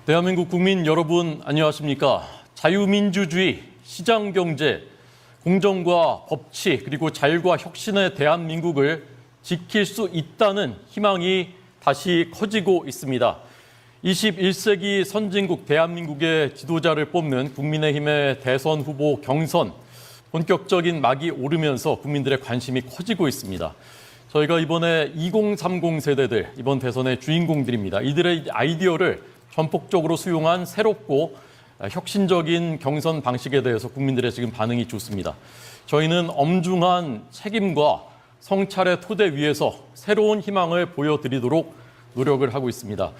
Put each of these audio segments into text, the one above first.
대한민국 국민 여러분 안녕하십니까? 자유민주주의, 시장경제, 공정과 법치 그리고 자율과 혁신의 대한민국을 지킬 수 있다는 희망이 다시 커지고 있습니다. 21세기 선진국 대한민국의 지도자를 뽑는 국민의힘의 대선 후보 경선 본격적인 막이 오르면서 국민들의 관심이 커지고 있습니다. 저희가 이번에 2030 세대들, 이번 대선의 주인공들입니다. 이들의 아이디어를 전폭적으로 수용한 새롭고 혁신적인 경선 방식에 대해서 국민들의 지금 반응이 좋습니다. 저희는 엄중한 책임과 성찰의 토대 위에서 새로운 희망을 보여드리도록 노력을 하고 있습니다.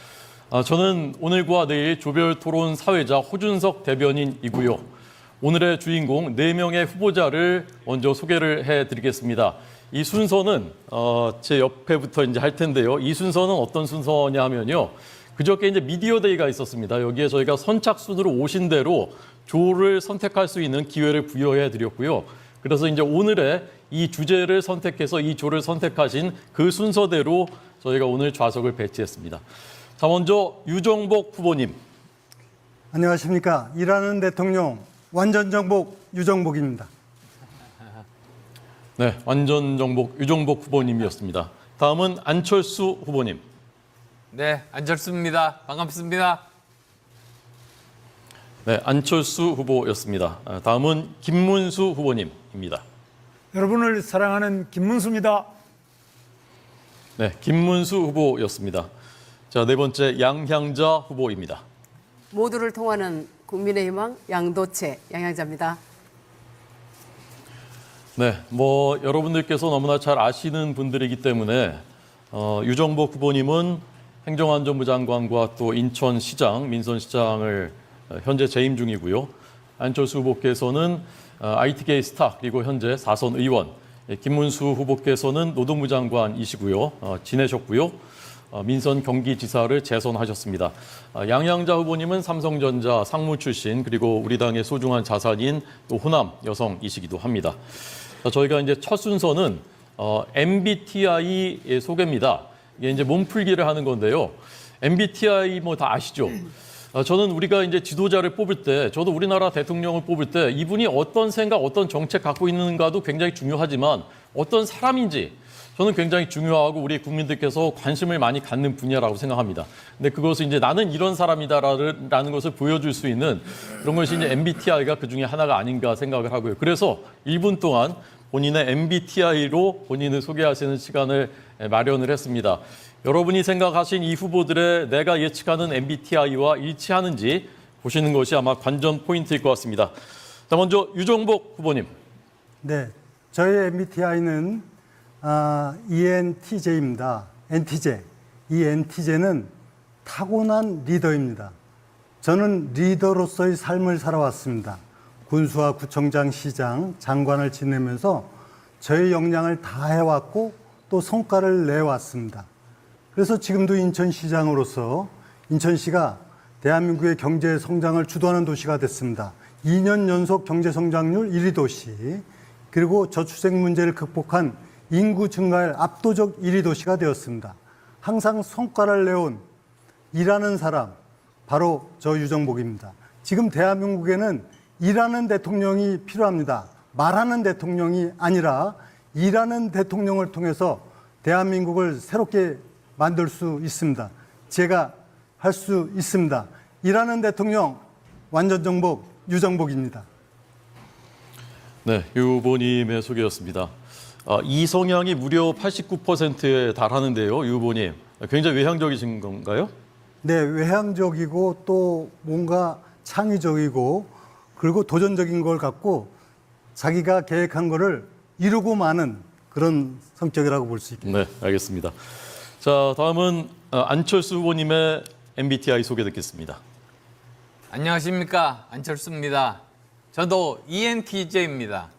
저는 오늘과 내일 조별 토론 사회자 호준석 대변인이고요. 오늘의 주인공 4명의 후보자를 먼저 소개를 해드리겠습니다. 이 순서는 제 옆에부터 이제 할 텐데요. 이 순서는 어떤 순서냐 하면요. 그저께 이제 미디어데이가 있었습니다. 여기에 저희가 선착순으로 오신 대로 조를 선택할 수 있는 기회를 부여해 드렸고요. 그래서 이제 오늘의 이 주제를 선택해서 이 조를 선택하신 그 순서대로 저희가 오늘 좌석을 배치했습니다. 자, 먼저 유정복 후보님. 안녕하십니까. 일하는 대통령 완전정복 유정복입니다. 네, 완전정복 유정복 후보님이었습니다. 다음은 안철수 후보님. 네, 안철수입니다. 반갑습니다. 네, 안철수 후보였습니다. 다음은 김문수 후보님입니다. 여러분을 사랑하는 김문수입니다. 네, 김문수 후보였습니다. 자, 네 번째 양향자 후보입니다. 모두를 통하는 국민의 희망 양도채 양향자입니다. 네, 여러분들께서 너무나 잘 아시는 분들이기 때문에 유정복 후보님은 행정안전부 장관과 또 인천시장, 민선시장을 현재 재임 중이고요. 안철수 후보께서는 IT계 스타 그리고 현재 4선 의원, 김문수 후보께서는 노동부 장관이시고요. 지내셨고요. 민선 경기지사를 재선하셨습니다. 양향자 후보님은 삼성전자 상무 출신 그리고 우리 당의 소중한 자산인 또 호남 여성이시기도 합니다. 저희가 이제 첫 순서는 MBTI 소개입니다. 이게 이제 몸풀기를 하는 건데요. MBTI 다 아시죠? 저는 우리가 이제 지도자를 뽑을 때, 저도 우리나라 대통령을 뽑을 때 이분이 어떤 생각, 어떤 정책 갖고 있는가도 굉장히 중요하지만 어떤 사람인지 저는 굉장히 중요하고 우리 국민들께서 관심을 많이 갖는 분야라고 생각합니다. 근데 그것을 이제 나는 이런 사람이다라는 것을 보여줄 수 있는 그런 것이 이제 MBTI가 그 중에 하나가 아닌가 생각을 하고요. 그래서 1분 동안 본인의 MBTI로 본인을 소개하시는 시간을 마련을 했습니다. 여러분이 생각하신 이 후보들의 내가 예측하는 MBTI와 일치하는지 보시는 것이 아마 관전 포인트일 것 같습니다. 자, 먼저 유정복 후보님. 네, 저의 MBTI는 ENTJ입니다. NTJ. 이 NTJ는 타고난 리더입니다. 저는 리더로서의 삶을 살아왔습니다. 군수와 구청장, 시장, 장관을 지내면서 저의 역량을 다해왔고 또 성과를 내왔습니다. 그래서 지금도 인천시장으로서 인천시가 대한민국의 경제 성장을 주도하는 도시가 됐습니다. 2년 연속 경제 성장률 1위 도시, 그리고 저출생 문제를 극복한 인구 증가율 압도적 1위 도시가 되었습니다. 항상 성과를 내온 일하는 사람, 바로 저 유정복입니다. 지금 대한민국에는 일하는 대통령이 필요합니다. 말하는 대통령이 아니라 일하는 대통령을 통해서 대한민국을 새롭게 만들 수 있습니다. 제가 할 수 있습니다. 일하는 대통령 완전정복 유정복입니다. 네, 유 후보님의 소개였습니다. 이 성향이 무려 89%에 달하는데요, 유 후보님. 굉장히 외향적이신 건가요? 네, 외향적이고 또 뭔가 창의적이고 그리고 도전적인 걸 갖고 자기가 계획한 거를 이루고 마는 그런 성격이라고 볼 수 있겠습니다. 네, 알겠습니다. 자, 다음은 안철수 후보님의 MBTI 소개 듣겠습니다. 안녕하십니까. 안철수입니다. 저도 ENTJ입니다.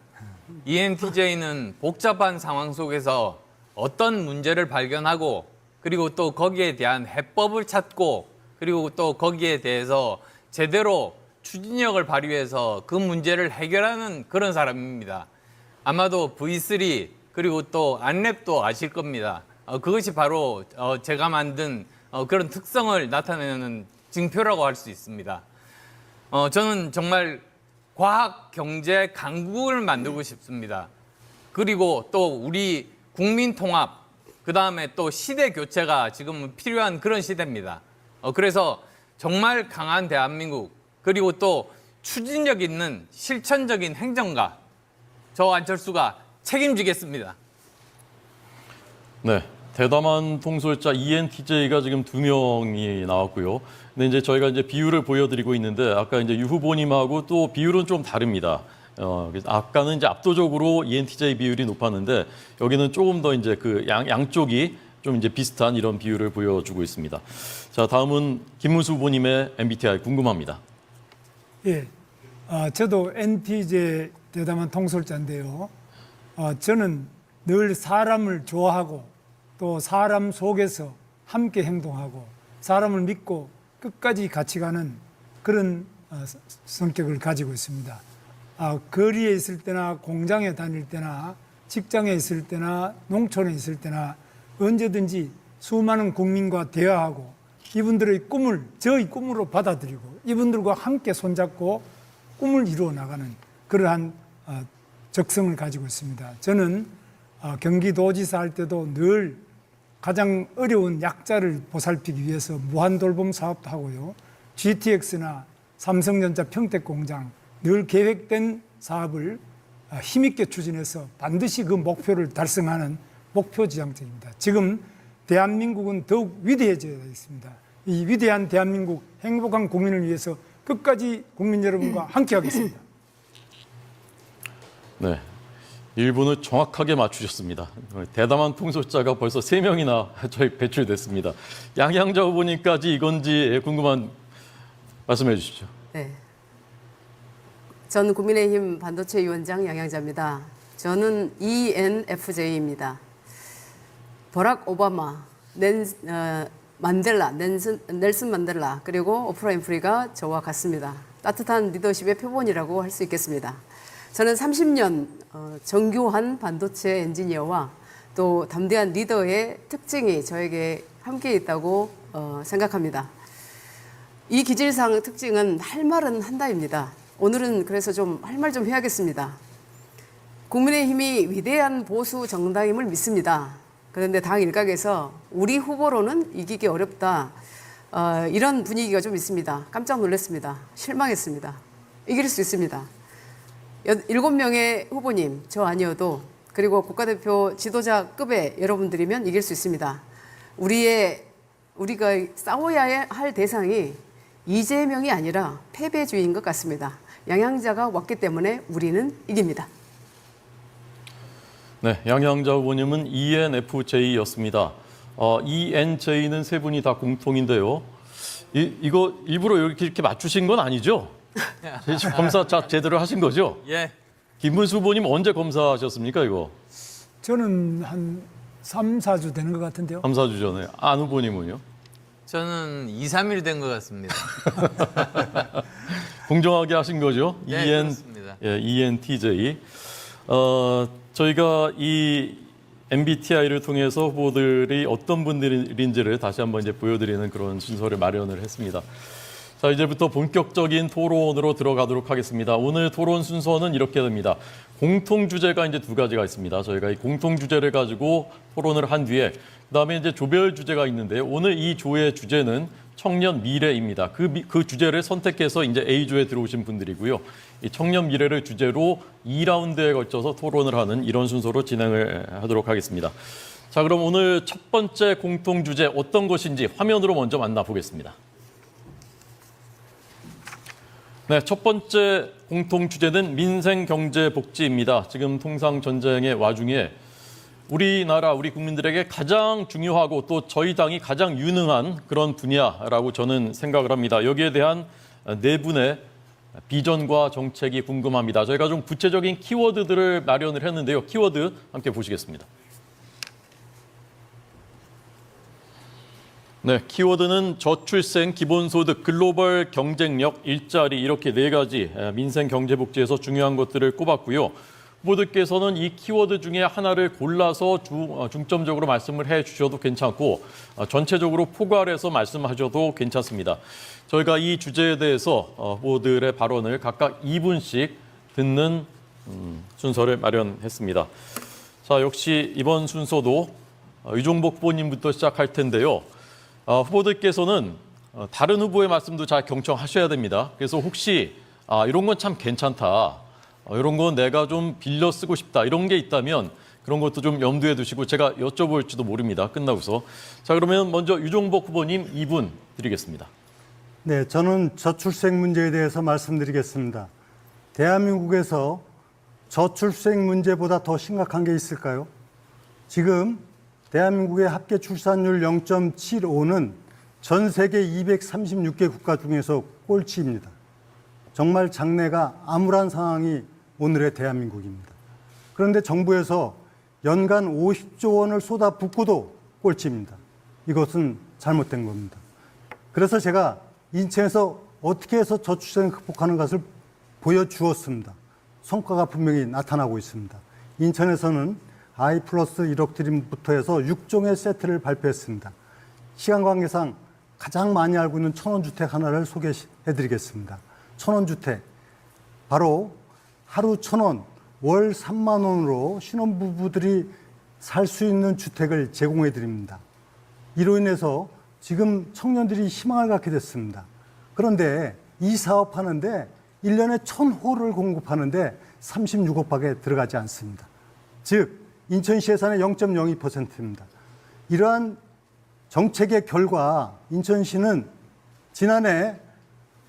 ENTJ는 복잡한 상황 속에서 어떤 문제를 발견하고 그리고 또 거기에 대한 해법을 찾고 그리고 또 거기에 대해서 제대로 추진력을 발휘해서 그 문제를 해결하는 그런 사람입니다. 아마도 V3 그리고 또 안랩도 아실 겁니다. 그것이 바로 제가 만든 그런 특성을 나타내는 징표라고 할 수 있습니다. 저는 정말 과학 경제 강국을 만들고 싶습니다. 그리고 또 우리 국민 통합, 그 다음에 또 시대 교체가 지금 필요한 그런 시대입니다. 그래서 정말 강한 대한민국, 그리고 또 추진력 있는 실천적인 행정가, 저 안철수가 책임지겠습니다. 네, 대담한 통솔자 ENTJ가 지금 2명이 나왔고요. 근데 이제 저희가 이제 비율을 보여드리고 있는데 아까 이제 유 후보님하고 또 비율은 좀 다릅니다. 그래서 아까는 이제 압도적으로 ENTJ 비율이 높았는데 여기는 조금 더 이제 그 양쪽이 좀 이제 비슷한 이런 비율을 보여주고 있습니다. 자, 다음은 김문수 후보님의 MBTI 궁금합니다. 예, 저도 NTJ 대담한 통솔자인데요. 저는 늘 사람을 좋아하고 또 사람 속에서 함께 행동하고 사람을 믿고 끝까지 같이 가는 그런 성격을 가지고 있습니다. 거리에 있을 때나 공장에 다닐 때나 직장에 있을 때나 농촌에 있을 때나 언제든지 수많은 국민과 대화하고 이분들의 꿈을 저의 꿈으로 받아들이고 이분들과 함께 손잡고 꿈을 이루어 나가는 그러한 적성을 가지고 있습니다. 저는 경기도지사 할 때도 늘 가장 어려운 약자를 보살피기 위해서 무한돌봄 사업도 하고요. GTX나 삼성전자 평택공장 늘 계획된 사업을 힘있게 추진해서 반드시 그 목표를 달성하는 목표지향적입니다. 지금 대한민국은 더욱 위대해져야 되겠습니다. 이 위대한 대한민국 행복한 국민을 위해서 끝까지 국민 여러분과 함께하겠습니다. 네, 1분을 정확하게 맞추셨습니다. 대담한 통솔자가 벌써 3명이나 저희 배출됐습니다. 양양자 후보님까지 이건지 궁금한 말씀해 주십시오. 네. 전 국민의힘 반도체 위원장 양양자입니다. 저는 ENFJ입니다. 버락 오바마, 넬슨 만델라, 그리고 오프라 윈프리가 저와 같습니다. 따뜻한 리더십의 표본이라고 할 수 있겠습니다. 저는 30년 정교한 반도체 엔지니어와 또 담대한 리더의 특징이 저에게 함께 있다고 생각합니다. 이 기질상 특징은 할 말은 한다입니다. 오늘은 그래서 좀 할 말 좀 해야겠습니다. 국민의힘이 위대한 보수 정당임을 믿습니다. 그런데 당 일각에서 우리 후보로는 이기기 어렵다. 이런 분위기가 좀 있습니다. 깜짝 놀랐습니다. 실망했습니다. 이길 수 있습니다. 7명의 후보님, 저 아니어도 그리고 국가대표 지도자급의 여러분들이면 이길 수 있습니다. 우리가 싸워야 할 대상이 이재명이 아니라 패배주의인 것 같습니다. 양양자가 왔기 때문에 우리는 이깁니다. 네, 양양자 후보님은 ENFJ였습니다. ENJ는 세 분이 다 공통인데요. 이거 일부러 이렇게 맞추신 건 아니죠? 검사 제대로 하신 거죠? 예. 김문수 후보님 언제 검사하셨습니까, 이거? 저는 한 3, 4주 되는 것 같은데요. 3, 4주 전에. 안 후보님은요? 저는 2, 3일 된 것 같습니다. 공정하게 하신 거죠? 네, 그렇습니다. ENTJ. 저희가 이 MBTI를 통해서 후보들이 어떤 분들인지를 다시 한번 이제 보여드리는 그런 순서를 마련을 했습니다. 자, 이제부터 본격적인 토론으로 들어가도록 하겠습니다. 오늘 토론 순서는 이렇게 됩니다. 공통 주제가 이제 2가지가 있습니다. 저희가 이 공통 주제를 가지고 토론을 한 뒤에 그다음에 이제 조별 주제가 있는데요. 오늘 이 조의 주제는 청년 미래입니다. 그 주제를 선택해서 이제 A조에 들어오신 분들이고요. 이 청년 미래를 주제로 2라운드에 걸쳐서 토론을 하는 이런 순서로 진행을 하도록 하겠습니다. 자, 그럼 오늘 첫 번째 공통 주제 어떤 것인지 화면으로 먼저 만나보겠습니다. 네, 첫 번째 공통 주제는 민생, 경제, 복지입니다. 지금 통상 전쟁의 와중에 우리나라, 우리 국민들에게 가장 중요하고 또 저희 당이 가장 유능한 그런 분야라고 저는 생각을 합니다. 여기에 대한 4분의 비전과 정책이 궁금합니다. 저희가 좀 구체적인 키워드들을 마련을 했는데요. 키워드 함께 보시겠습니다. 네, 키워드는 저출생, 기본소득, 글로벌 경쟁력, 일자리 이렇게 4가지 민생, 경제, 복지에서 중요한 것들을 꼽았고요. 후보들께서는 이 키워드 중에 하나를 골라서 중점적으로 말씀을 해 주셔도 괜찮고 전체적으로 포괄해서 말씀하셔도 괜찮습니다. 저희가 이 주제에 대해서 후보들의 발언을 각각 2분씩 듣는 순서를 마련했습니다. 자, 역시 이번 순서도 유종복 후보님부터 시작할 텐데요. 후보들께서는 다른 후보의 말씀도 잘 경청하셔야 됩니다. 그래서 혹시 이런 건 참 괜찮다, 이런 건 내가 좀 빌려 쓰고 싶다, 이런 게 있다면 그런 것도 좀 염두에 두시고 제가 여쭤볼지도 모릅니다. 끝나고서. 자, 그러면 먼저 유종복 후보님 2분 드리겠습니다. 네, 저는 저출생 문제에 대해서 말씀드리겠습니다. 대한민국에서 저출생 문제보다 더 심각한 게 있을까요? 지금 대한민국의 합계 출산율 0.75는 전 세계 236개 국가 중에서 꼴찌입니다. 정말 장래가 암울한 상황이 오늘의 대한민국입니다. 그런데 정부에서 연간 50조 원을 쏟아붓고도 꼴찌입니다. 이것은 잘못된 겁니다. 그래서 제가 인천에서 어떻게 해서 저출생을 극복하는 것을 보여주었습니다. 성과가 분명히 나타나고 있습니다. 인천에서는 아이 플러스 1억 드림부터 해서 6종의 세트를 발표했습니다. 시간 관계상 가장 많이 알고 있는 천원주택 하나를 소개해드리겠습니다. 천원주택, 바로 하루 1,000원, 월 3만 원으로 신혼부부들이 살 수 있는 주택을 제공해드립니다. 이로 인해서 지금 청년들이 희망을 갖게 됐습니다. 그런데 이 사업하는데 1년에 1,000호를 공급하는데 36억밖에 들어가지 않습니다. 즉 인천시 예산의 0.02%입니다. 이러한 정책의 결과 인천시는 지난해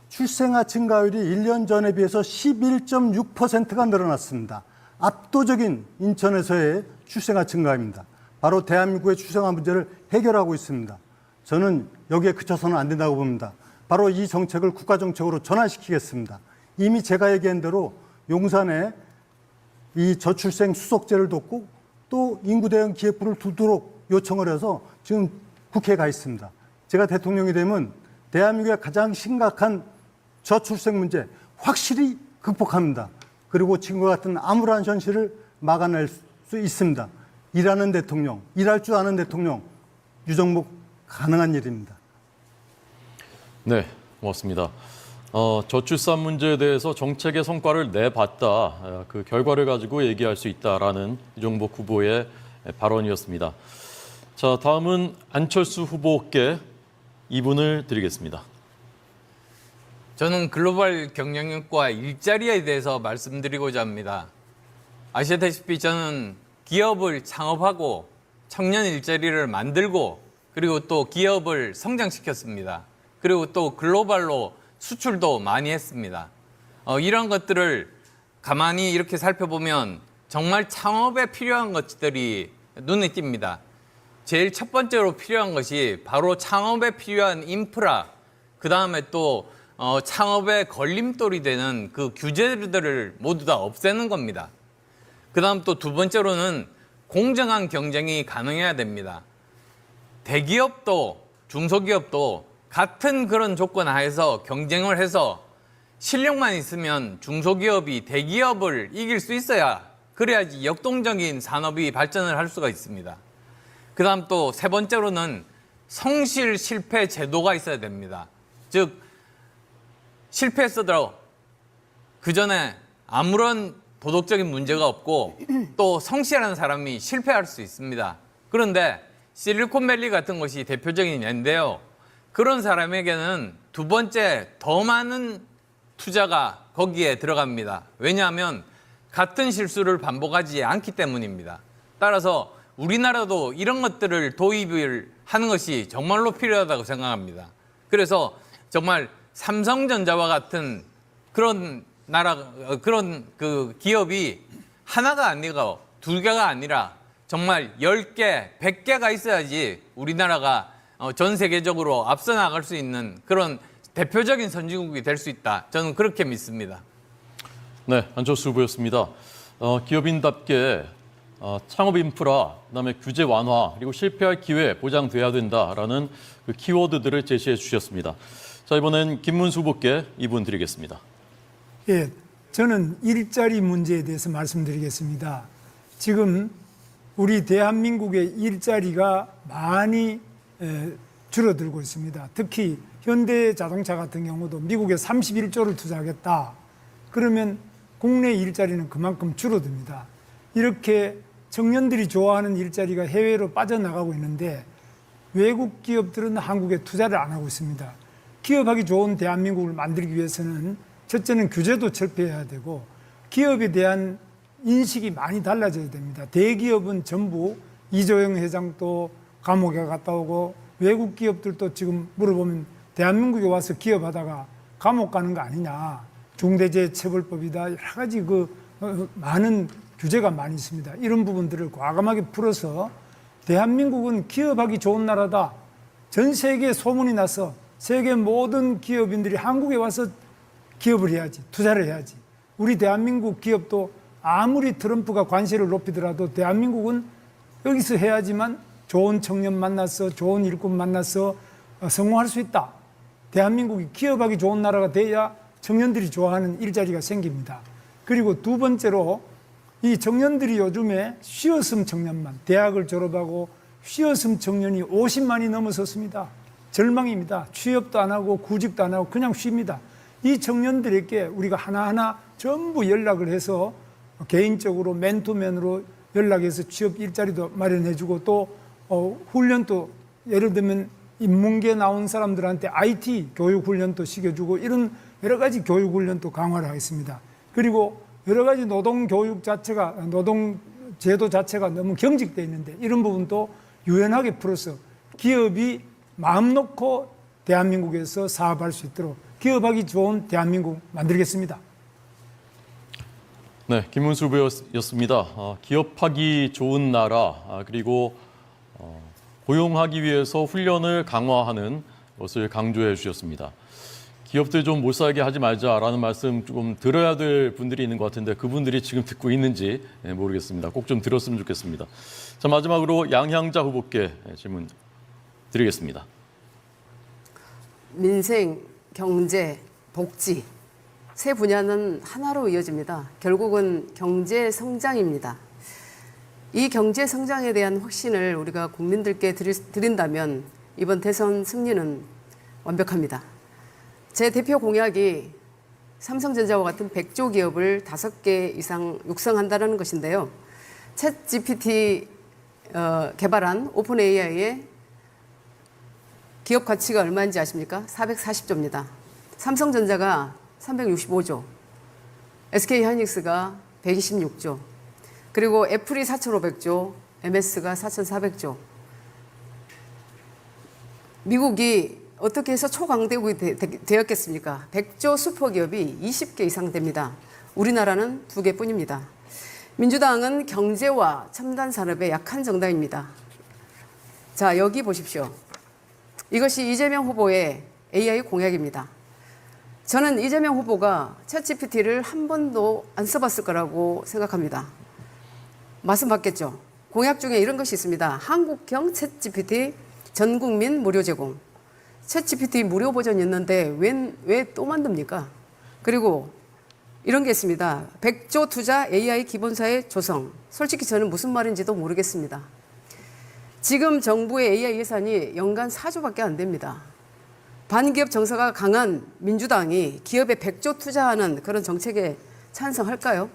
출생아 증가율이 1년 전에 비해서 11.6%가 늘어났습니다. 압도적인 인천에서의 출생아 증가입니다. 바로 대한민국의 출생아 문제를 해결하고 있습니다. 저는 여기에 그쳐서는 안 된다고 봅니다. 바로 이 정책을 국가정책으로 전환시키겠습니다. 이미 제가 얘기한 대로 용산에 이 저출생 수속제를 뒀고 또 인구 대응 기획부를 두도록 요청을 해서 지금 국회에 가 있습니다. 제가 대통령이 되면 대한민국의 가장 심각한 저출생 문제 확실히 극복합니다. 그리고 지금과 같은 암울한 현실을 막아낼 수 있습니다. 일하는 대통령, 일할 줄 아는 대통령, 유정복 가능한 일입니다. 네, 고맙습니다. 저출산 문제에 대해서 정책의 성과를 내봤다, 그 결과를 가지고 얘기할 수 있다라는 유종복 후보의 발언이었습니다. 자, 다음은 안철수 후보께 2분을 드리겠습니다. 저는 글로벌 경쟁력과 일자리에 대해서 말씀드리고자 합니다. 아시다시피 저는 기업을 창업하고 청년 일자리를 만들고 그리고 또 기업을 성장시켰습니다. 그리고 또 글로벌로 수출도 많이 했습니다. 이런 것들을 가만히 이렇게 살펴보면 정말 창업에 필요한 것들이 눈에 띕니다. 제일 첫 번째로 필요한 것이 바로 창업에 필요한 인프라, 그 다음에 또 창업의 걸림돌이 되는 그 규제들을 모두 다 없애는 겁니다. 그 다음 또 두 번째로는 공정한 경쟁이 가능해야 됩니다. 대기업도 중소기업도 같은 그런 조건 하에서 경쟁을 해서 실력만 있으면 중소기업이 대기업을 이길 수 있어야, 그래야지 역동적인 산업이 발전을 할 수가 있습니다. 그 다음 또 세 번째로는 성실 실패 제도가 있어야 됩니다. 즉 실패했어도 그 전에 아무런 도덕적인 문제가 없고 또 성실한 사람이 실패할 수 있습니다. 그런데 실리콘밸리 같은 것이 대표적인 예인데요. 그런 사람에게는 두 번째 더 많은 투자가 거기에 들어갑니다. 왜냐하면 같은 실수를 반복하지 않기 때문입니다. 따라서 우리나라도 이런 것들을 도입을 하는 것이 정말로 필요하다고 생각합니다. 그래서 정말 삼성전자와 같은 그런 그 기업이 하나가 아니고 두 개가 아니라 정말 10개, 100개가 있어야지 우리나라가 전 세계적으로 앞서 나갈 수 있는 그런 대표적인 선진국이 될 수 있다. 저는 그렇게 믿습니다. 네, 안철수 후보였습니다. 기업인답게 창업 인프라, 그다음에 규제 완화, 그리고 실패할 기회 보장돼야 된다라는 그 키워드들을 제시해 주셨습니다. 자, 이번엔 김문수 후보께 2분 드리겠습니다. 예, 저는 일자리 문제에 대해서 말씀드리겠습니다. 지금 우리 대한민국의 일자리가 많이 줄어들고 있습니다. 특히 현대자동차 같은 경우도 미국에 31조를 투자하겠다. 그러면 국내 일자리는 그만큼 줄어듭니다. 이렇게 청년들이 좋아하는 일자리가 해외로 빠져나가고 있는데 외국 기업들은 한국에 투자를 안 하고 있습니다. 기업하기 좋은 대한민국을 만들기 위해서는 첫째는 규제도 철폐해야 되고 기업에 대한 인식이 많이 달라져야 됩니다. 대기업은 전부 이조영 회장도 감옥에 갔다 오고 외국 기업들도 지금 물어보면 대한민국에 와서 기업하다가 감옥 가는 거 아니냐. 중대재해처벌법이다. 여러 가지 많은 규제가 많이 있습니다. 이런 부분들을 과감하게 풀어서 대한민국은 기업하기 좋은 나라다. 전 세계에 소문이 나서 세계 모든 기업인들이 한국에 와서 기업을 해야지, 투자를 해야지. 우리 대한민국 기업도 아무리 트럼프가 관세를 높이더라도 대한민국은 여기서 해야지만 좋은 청년 만나서 좋은 일꾼 만나서 성공할 수 있다. 대한민국이 기업하기 좋은 나라가 돼야 청년들이 좋아하는 일자리가 생깁니다. 그리고 두 번째로 이 청년들이 요즘에 쉬었음 청년만, 대학을 졸업하고 쉬었음 청년이 50만이 넘어섰습니다. 절망입니다. 취업도 안 하고 구직도 안 하고 그냥 쉽니다. 이 청년들에게 우리가 하나하나 전부 연락을 해서 개인적으로 맨투맨으로 연락해서 취업 일자리도 마련해주고 또 훈련도 예를 들면 인문계 나온 사람들한테 IT 교육 훈련도 시켜주고 이런 여러 가지 교육 훈련도 강화를 하겠습니다. 그리고 여러 가지 노동 교육 자체가 노동 제도 자체가 너무 경직되어 있는데 이런 부분도 유연하게 풀어서 기업이 마음 놓고 대한민국에서 사업할 수 있도록 기업하기 좋은 대한민국 만들겠습니다. 네, 김문수 후보였습니다. 기업하기 좋은 나라 그리고 고용하기 위해서 훈련을 강화하는 것을 강조해 주셨습니다. 기업들 좀 못 살게 하지 말자라는 말씀 조금 들어야 될 분들이 있는 것 같은데 그분들이 지금 듣고 있는지 모르겠습니다. 꼭 좀 들었으면 좋겠습니다. 자, 마지막으로 양향자 후보께 질문 드리겠습니다. 민생, 경제, 복지 세 분야는 하나로 이어집니다. 결국은 경제 성장입니다. 이 경제 성장에 대한 확신을 우리가 국민들께 드린다면 이번 대선 승리는 완벽합니다. 제 대표 공약이 삼성전자와 같은 100조 기업을 5개 이상 육성한다는 것인데요. 챗 GPT 개발한 오픈 AI의 기업 가치가 얼마인지 아십니까? 440조입니다. 삼성전자가 365조, SK하이닉스가 126조, 그리고 애플이 4,500조, MS가 4,400조. 미국이 어떻게 해서 초강대국이 되었겠습니까? 100조 슈퍼기업이 20개 이상 됩니다. 우리나라는 2개뿐입니다. 민주당은 경제와 첨단 산업에 약한 정당입니다. 자, 여기 보십시오. 이것이 이재명 후보의 AI 공약입니다. 저는 이재명 후보가 챗GPT를 한 번도 안 써봤을 거라고 생각합니다. 말씀 받겠죠? 공약 중에 이런 것이 있습니다. 한국형 챗GPT 전 국민 무료 제공. 챗GPT 무료 버전이 있는데 왜 또 만듭니까? 그리고 이런 게 있습니다. 100조 투자 AI 기본사의 조성. 솔직히 저는 무슨 말인지도 모르겠습니다. 지금 정부의 AI 예산이 연간 4조밖에 안 됩니다. 반기업 정서가 강한 민주당이 기업에 100조 투자하는 그런 정책에 찬성할까요?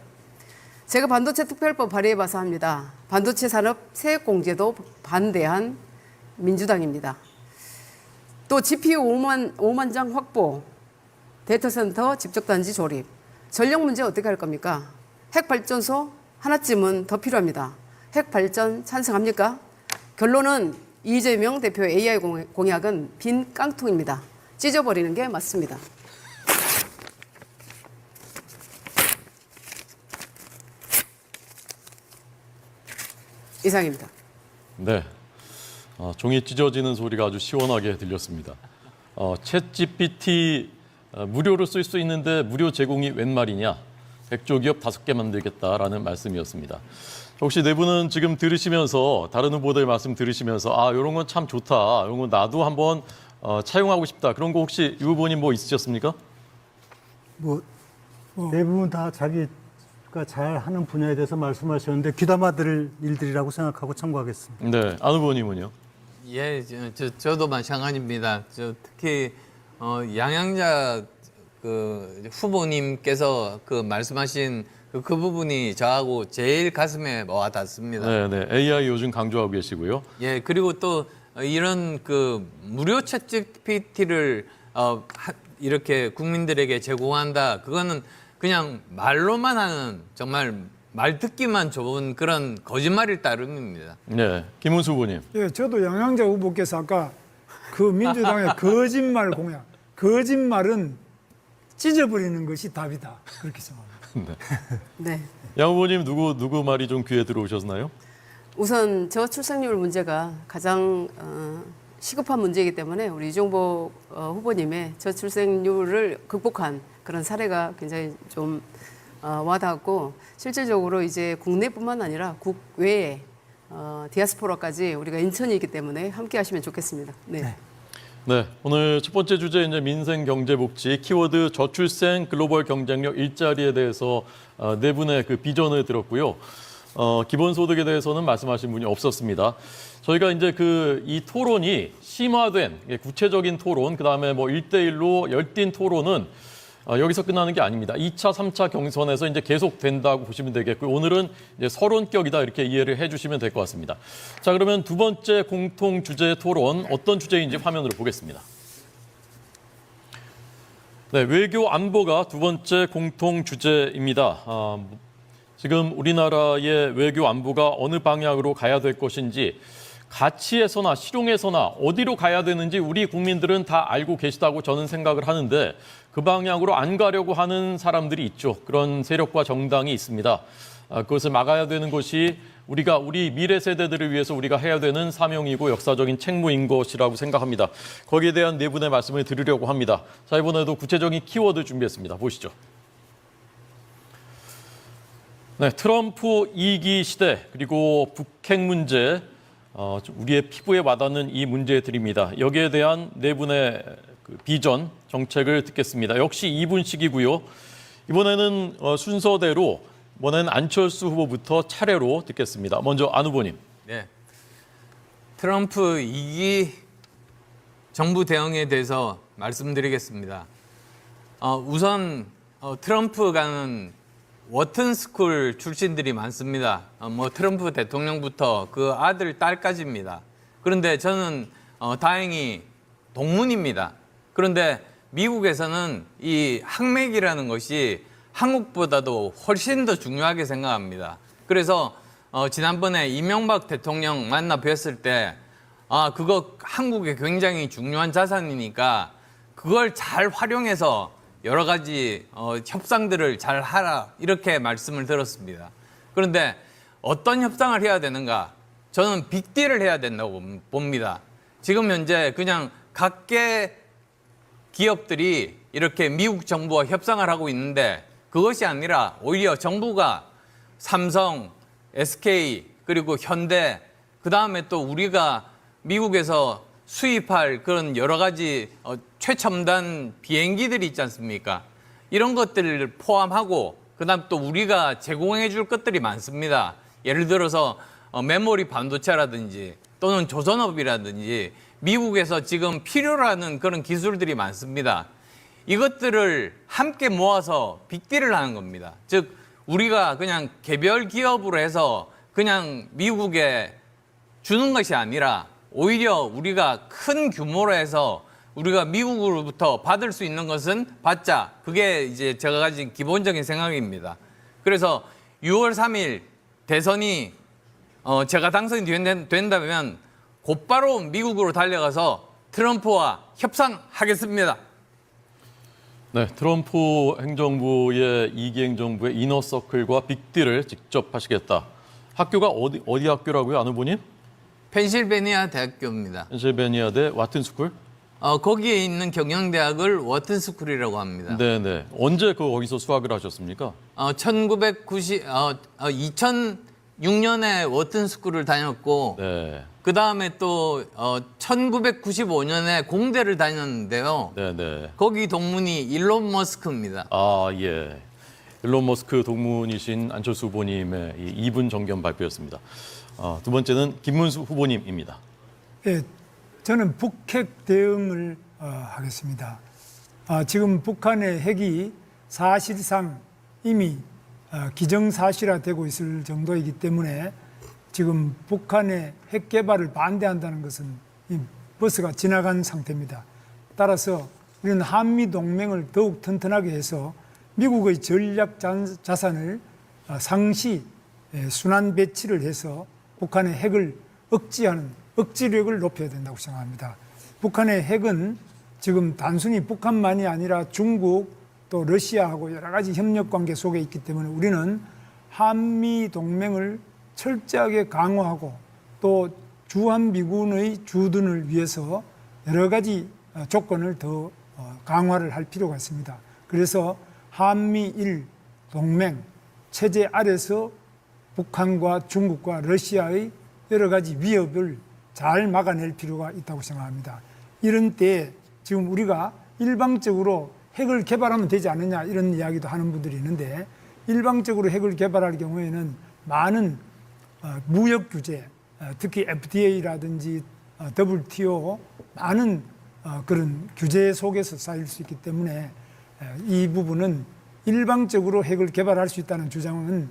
제가 반도체 특별법 발의해봐서 합니다. 반도체 산업 세액공제도 반대한 민주당입니다. 또 GPU 5만 장 확보, 데이터센터 집적단지 조립, 전력 문제 어떻게 할 겁니까? 핵발전소 하나쯤은 더 필요합니다. 핵발전 찬성합니까? 결론은 이재명 대표의 AI 공약은 빈 깡통입니다. 찢어버리는 게 맞습니다. 이상입니다. 네, 종이 찢어지는 소리가 아주 시원하게 들렸습니다. 챗 GPT 무료로 쓸 수 있는데 무료 제공이 웬 말이냐? 100조 기업 5개 만들겠다라는 말씀이었습니다. 혹시 네 분은 지금 들으시면서 다른 후보들 말씀 들으시면서 이런 건 참 좋다. 이런 건 나도 한번 차용하고 싶다. 그런 거 혹시 유 후보님 뭐 있으셨습니까? 뭐 대부분 다 자기가 잘 하는 분야에 대해서 말씀하셨는데 귀담아 들을 일들이라고 생각하고 참고하겠습니다. 네, 안 후보님은요? 예, 저도 마찬가지입니다. 특히 양양자 그 후보님께서 그 말씀하신 그 부분이 저하고 제일 가슴에 와 닿습니다. 네, 네. AI 요즘 강조하고 계시고요. 예, 그리고 또 이런 그 무료 챗 GPT를 이렇게 국민들에게 제공한다. 그거는 그냥 말로만 하는 정말 말 듣기만 좋은 그런 거짓말일 따름입니다. 네, 김은수 후보님. 예, 저도 양양자 후보께서 아까 그 민주당의 거짓말 공약, 거짓말은 찢어버리는 것이 답이다. 그렇게 생각합니다. 네. 양 후보님 누구 말이 좀 귀에 들어오셨나요? 우선 저출생률 문제가 가장 시급한 문제이기 때문에 우리 이종복 후보님의 저출생률을 극복한 그런 사례가 굉장히 좀 와닿았고 실질적으로 이제 국내뿐만 아니라 국외에 디아스포라까지 우리가 인천이 있기 때문에 함께 하시면 좋겠습니다. 네. 네, 오늘 첫 번째 주제 이제 민생, 경제, 복지 키워드 저출생, 글로벌 경쟁력, 일자리에 대해서 네 분의 그 비전을 들었고요. 기본소득에 대해서는 말씀하신 분이 없었습니다. 저희가 이제 이 토론이 심화된 구체적인 토론, 그다음에 뭐 1대1로 열띤 토론은 여기서 끝나는 게 아닙니다. 2차, 3차 경선에서 이제 계속 된다고 보시면 되겠고요. 오늘은 이제 서론격이다 이렇게 이해를 해주시면 될 것 같습니다. 자, 그러면 두 번째 공통 주제 토론 어떤 주제인지 화면으로 보겠습니다. 네, 외교 안보가 두 번째 공통 주제입니다. 지금 우리나라의 외교 안보가 어느 방향으로 가야 될 것인지 가치에서나 실용에서나 어디로 가야 되는지 우리 국민들은 다 알고 계시다고 저는 생각을 하는데 그 방향으로 안 가려고 하는 사람들이 있죠. 그런 세력과 정당이 있습니다. 그것을 막아야 되는 것이 우리 미래 세대들을 위해서 우리가 해야 되는 사명이고 역사적인 책무인 것이라고 생각합니다. 거기에 대한 네 분의 말씀을 드리려고 합니다. 자, 이번에도 구체적인 키워드 준비했습니다. 보시죠. 네, 트럼프 2기 시대 그리고 북핵 문제, 우리의 피부에 와닿는 이 문제들입니다. 여기에 대한 네 분의 그 비전, 정책을 듣겠습니다. 역시 2분씩이고요. 이번에는 순서대로 이번에는 안철수 후보부터 차례로 듣겠습니다. 먼저 안 후보님. 네. 트럼프 2기 정부 대응에 대해서 말씀드리겠습니다. 우선 트럼프가는 워튼스쿨 출신들이 많습니다. 뭐 트럼프 대통령부터 그 아들, 딸까지입니다. 그런데 저는 다행히 동문입니다. 그런데 미국에서는 이 학맥이라는 것이 한국보다도 훨씬 더 중요하게 생각합니다. 그래서 지난번에 이명박 대통령 만나 뵀을 때 그거 한국에 굉장히 중요한 자산이니까 그걸 잘 활용해서 여러 가지 협상들을 잘 하라 이렇게 말씀을 들었습니다. 그런데 어떤 협상을 해야 되는가? 저는 빅딜을 해야 된다고 봅니다. 지금 현재 그냥 각계 기업들이 이렇게 미국 정부와 협상을 하고 있는데 그것이 아니라 오히려 정부가 삼성, SK 그리고 현대 그다음에 또 우리가 미국에서 수입할 그런 여러 가지 최첨단 비행기들이 있지 않습니까? 이런 것들을 포함하고 그다음 또 우리가 제공해 줄 것들이 많습니다. 예를 들어서 메모리 반도체라든지 또는 조선업이라든지 미국에서 지금 필요로 하는 그런 기술들이 많습니다. 이것들을 함께 모아서 빅딜을 하는 겁니다. 즉 우리가 그냥 개별 기업으로 해서 그냥 미국에 주는 것이 아니라 오히려 우리가 큰 규모로 해서 우리가 미국으로부터 받을 수 있는 것은 받자. 그게 이제 제가 가진 기본적인 생각입니다. 그래서 6월 3일 대선이 제가 당선이 된다면 곧바로 미국으로 달려가서 트럼프와 협상하겠습니다. 네, 트럼프 행정부의 2기 행정부의 이너서클과 빅딜을 직접 하시겠다. 학교가 어디 학교라고요, 안 후보님? 펜실베니아 대학교입니다. 펜실베니아대 와튼스쿨? 거기에 있는 경영대학을 워튼스쿨이라고 합니다. 네네. 언제 거기서 수학을 하셨습니까? 2006년에 워튼스쿨을 다녔고 네. 그 다음에 또 1995년에 공대를 다녔는데요. 네네. 거기 동문이 일론 머스크입니다. 아, 예. 일론 머스크 동문이신 안철수 후보님의 이 2분 정견 발표였습니다. 두 번째는 김문수 후보님입니다. 예, 저는 북핵 대응을 하겠습니다. 지금 북한의 핵이 사실상 이미 기정사실화되고 있을 정도이기 때문에 지금 북한의 핵 개발을 반대한다는 것은 이 버스가 지나간 상태입니다. 따라서 우리는 한미 동맹을 더욱 튼튼하게 해서 미국의 전략 자산을 상시 순환 배치를 해서 북한의 핵을 억제하는 억지력을 높여야 된다고 생각합니다. 북한의 핵은 지금 단순히 북한만이 아니라 중국 또 러시아하고 여러 가지 협력 관계 속에 있기 때문에 우리는 한미 동맹을 철저하게 강화하고 또 주한미군의 주둔을 위해서 여러 가지 조건을 더 강화를 할 필요가 있습니다. 그래서 한미일 동맹 체제 아래서 북한과 중국과 러시아의 여러 가지 위협을 잘 막아낼 필요가 있다고 생각합니다. 이런 때에 지금 우리가 일방적으로 핵을 개발하면 되지 않느냐 이런 이야기도 하는 분들이 있는데 일방적으로 핵을 개발할 경우에는 많은 무역 규제, 특히 FTA라든지 WTO 많은 그런 규제 속에서 쌓일 수 있기 때문에 이 부분은 일방적으로 핵을 개발할 수 있다는 주장은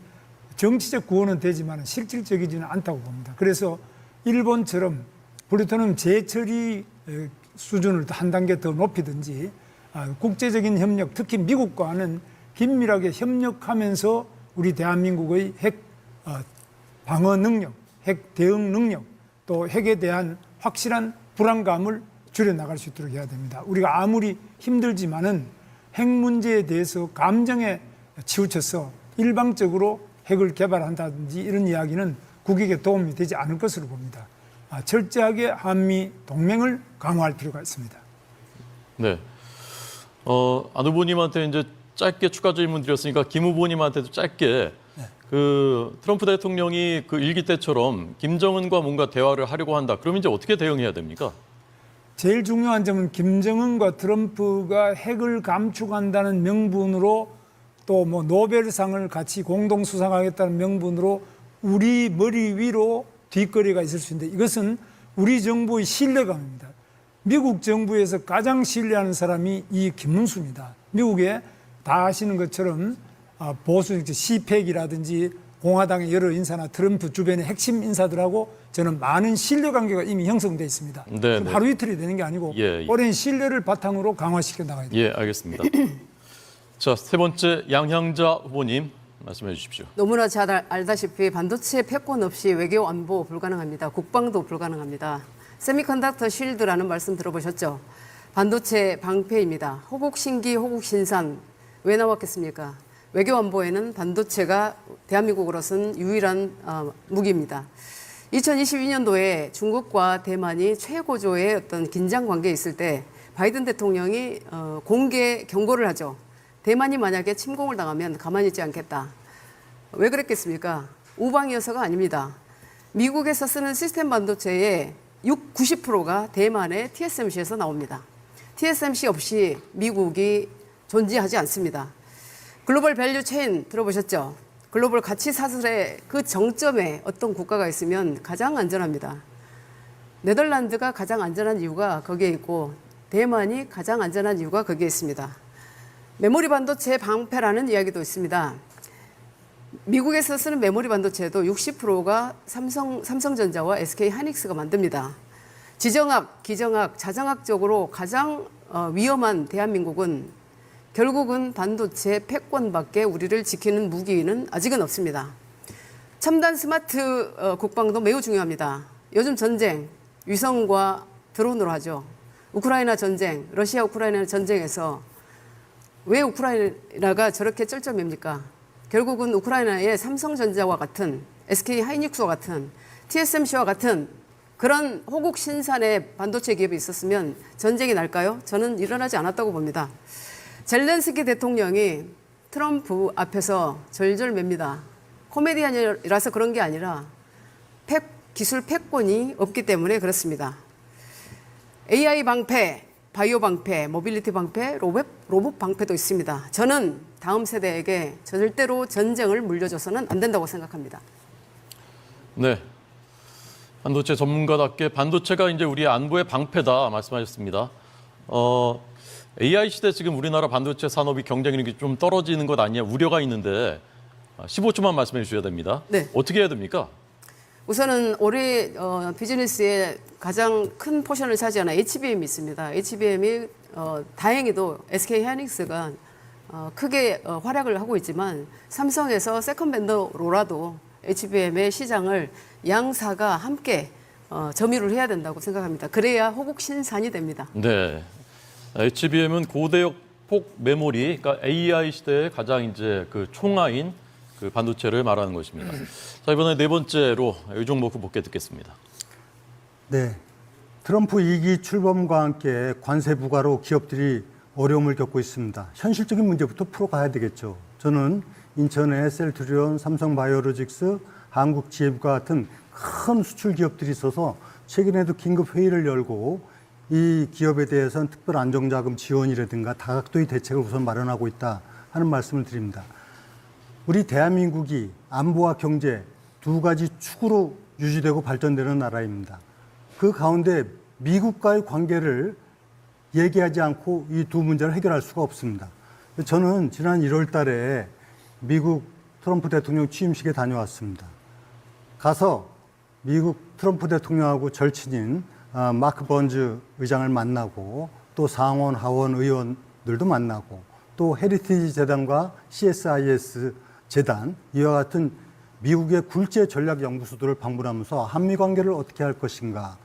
정치적 구호는 되지만 실질적이지는 않다고 봅니다. 그래서 일본처럼 플루토늄 재처리 수준을 한 단계 더 높이든지 국제적인 협력, 특히 미국과는 긴밀하게 협력하면서 우리 대한민국의 핵 방어 능력, 핵 대응 능력, 또 핵에 대한 확실한 불안감을 줄여나갈 수 있도록 해야 됩니다. 우리가 아무리 힘들지만은 핵 문제에 대해서 감정에 치우쳐서 일방적으로 핵을 개발한다든지 이런 이야기는 국익에 도움이 되지 않을 것으로 봅니다. 철저하게 한미 동맹을 강화할 필요가 있습니다. 네. 안 후보님한테 이제 짧게 추가 질문 드렸으니까 김 후보님한테도 짧게 그 트럼프 대통령이 그 일기 때처럼 김정은과 뭔가 대화를 하려고 한다. 그럼 이제 어떻게 대응해야 됩니까? 제일 중요한 점은 김정은과 트럼프가 핵을 감축한다는 명분으로 또 뭐 노벨상을 같이 공동 수상하겠다는 명분으로 우리 머리 위로 뒷거리가 있을 수 있는데 이것은 우리 정부의 신뢰감입니다. 미국 정부에서 가장 신뢰하는 사람이 이 김문수입니다. 미국에 다 아시는 것처럼 보수 시팩이라든지 공화당의 여러 인사나 트럼프 주변의 핵심 인사들하고 저는 많은 신뢰관계가 이미 형성되어 있습니다. 네, 하루 이틀이 되는 게 아니고 예. 오랜 신뢰를 바탕으로 강화시켜 나가야 됩니다. 예, 알겠습니다. 자, 세 번째 양향자 후보님 말씀해 주십시오. 너무나 잘 알다시피 반도체 패권 없이 외교 안보 불가능합니다. 국방도 불가능합니다. 세미컨덕터 쉴드라는 말씀 들어보셨죠? 반도체 방패입니다. 호국 신기, 호국 신산 왜 나왔겠습니까? 외교 안보에는 반도체가 대한민국으로서는 유일한 무기입니다. 2022년도에 중국과 대만이 최고조의 어떤 긴장 관계에 있을 때 바이든 대통령이 공개 경고를 하죠. 대만이 만약에 침공을 당하면 가만히 있지 않겠다. 왜 그랬겠습니까? 우방이어서가 아닙니다. 미국에서 쓰는 시스템 반도체의 90%가 대만의 TSMC에서 나옵니다. TSMC 없이 미국이 존재하지 않습니다. 글로벌 밸류 체인 들어보셨죠? 글로벌 가치 사슬의 그 정점에 어떤 국가가 있으면 가장 안전합니다. 네덜란드가 가장 안전한 이유가 거기에 있고 대만이 가장 안전한 이유가 거기에 있습니다. 메모리 반도체 방패라는 이야기도 있습니다. 미국에서 쓰는 메모리 반도체도 60%가 삼성전자와 SK 하이닉스가 만듭니다. 지정학, 기정학, 자정학적으로 가장 위험한 대한민국은 결국은 반도체 패권밖에 우리를 지키는 무기는 아직은 없습니다. 첨단 스마트 국방도 매우 중요합니다. 요즘 전쟁, 위성과 드론으로 하죠. 우크라이나 전쟁, 러시아 우크라이나 전쟁에서 왜 우크라이나가 저렇게 쩔쩔맵니까? 결국은 우크라이나의 삼성전자와 같은 SK 하이닉스와 같은 TSMC와 같은 그런 호국 신산의 반도체 기업이 있었으면 전쟁이 날까요? 저는 일어나지 않았다고 봅니다. 젤렌스키 대통령이 트럼프 앞에서 절절맵니다. 코미디언이라서 그런 게 아니라 기술 패권이 없기 때문에 그렇습니다. AI 방패, 바이오 방패, 모빌리티 방패, 로봇 방패도 있습니다. 저는 다음 세대에게 절대로 전쟁을 물려줘서는 안 된다고 생각합니다. 네. 반도체 전문가답게 반도체가 이제 우리 안보의 방패다 말씀하셨습니다. AI 시대 지금 우리나라 반도체 산업이 경쟁력이 좀 떨어지는 것 아니냐 우려가 있는데 15초만 말씀해 주셔야 됩니다. 네. 어떻게 해야 됩니까? 우선은 올해 비즈니스의 가장 큰 포션을 차지하는 HBM이 있습니다. HBM이 다행히도 SK 하이닉스가 크게 활약을 하고 있지만 삼성에서 세컨 벤더로라도 HBM의 시장을 양사가 함께 점유를 해야 된다고 생각합니다. 그래야 호국 신산이 됩니다. 네. HBM은 고대역 폭 메모리, 그러니까 AI 시대의 가장 이제 그 총아인 그 반도체를 말하는 것입니다. 자, 이번에 네 번째로 유종목 후보께 듣겠습니다. 네. 트럼프 2기 출범과 함께 관세 부과로 기업들이 어려움을 겪고 있습니다. 현실적인 문제부터 풀어가야 되겠죠. 저는 인천의 셀트리온, 삼성바이오로직스, 한국지회과 같은 큰 수출 기업들이 있어서 최근에도 긴급 회의를 열고 이 기업에 대해서는 특별 안정자금 지원이라든가 다각도의 대책을 우선 마련하고 있다 하는 말씀을 드립니다. 우리 대한민국이 안보와 경제 두 가지 축으로 유지되고 발전되는 나라입니다. 그 가운데 미국과의 관계를 얘기하지 않고 이 두 문제를 해결할 수가 없습니다. 저는 지난 1월 달에 미국 트럼프 대통령 취임식에 다녀왔습니다. 가서 미국 트럼프 대통령하고 절친인 마크 번즈 의장을 만나고 또 상원, 하원 의원들도 만나고 또 헤리티지 재단과 CSIS 재단 이와 같은 미국의 굴제 전략 연구소들을 방문하면서 한미 관계를 어떻게 할 것인가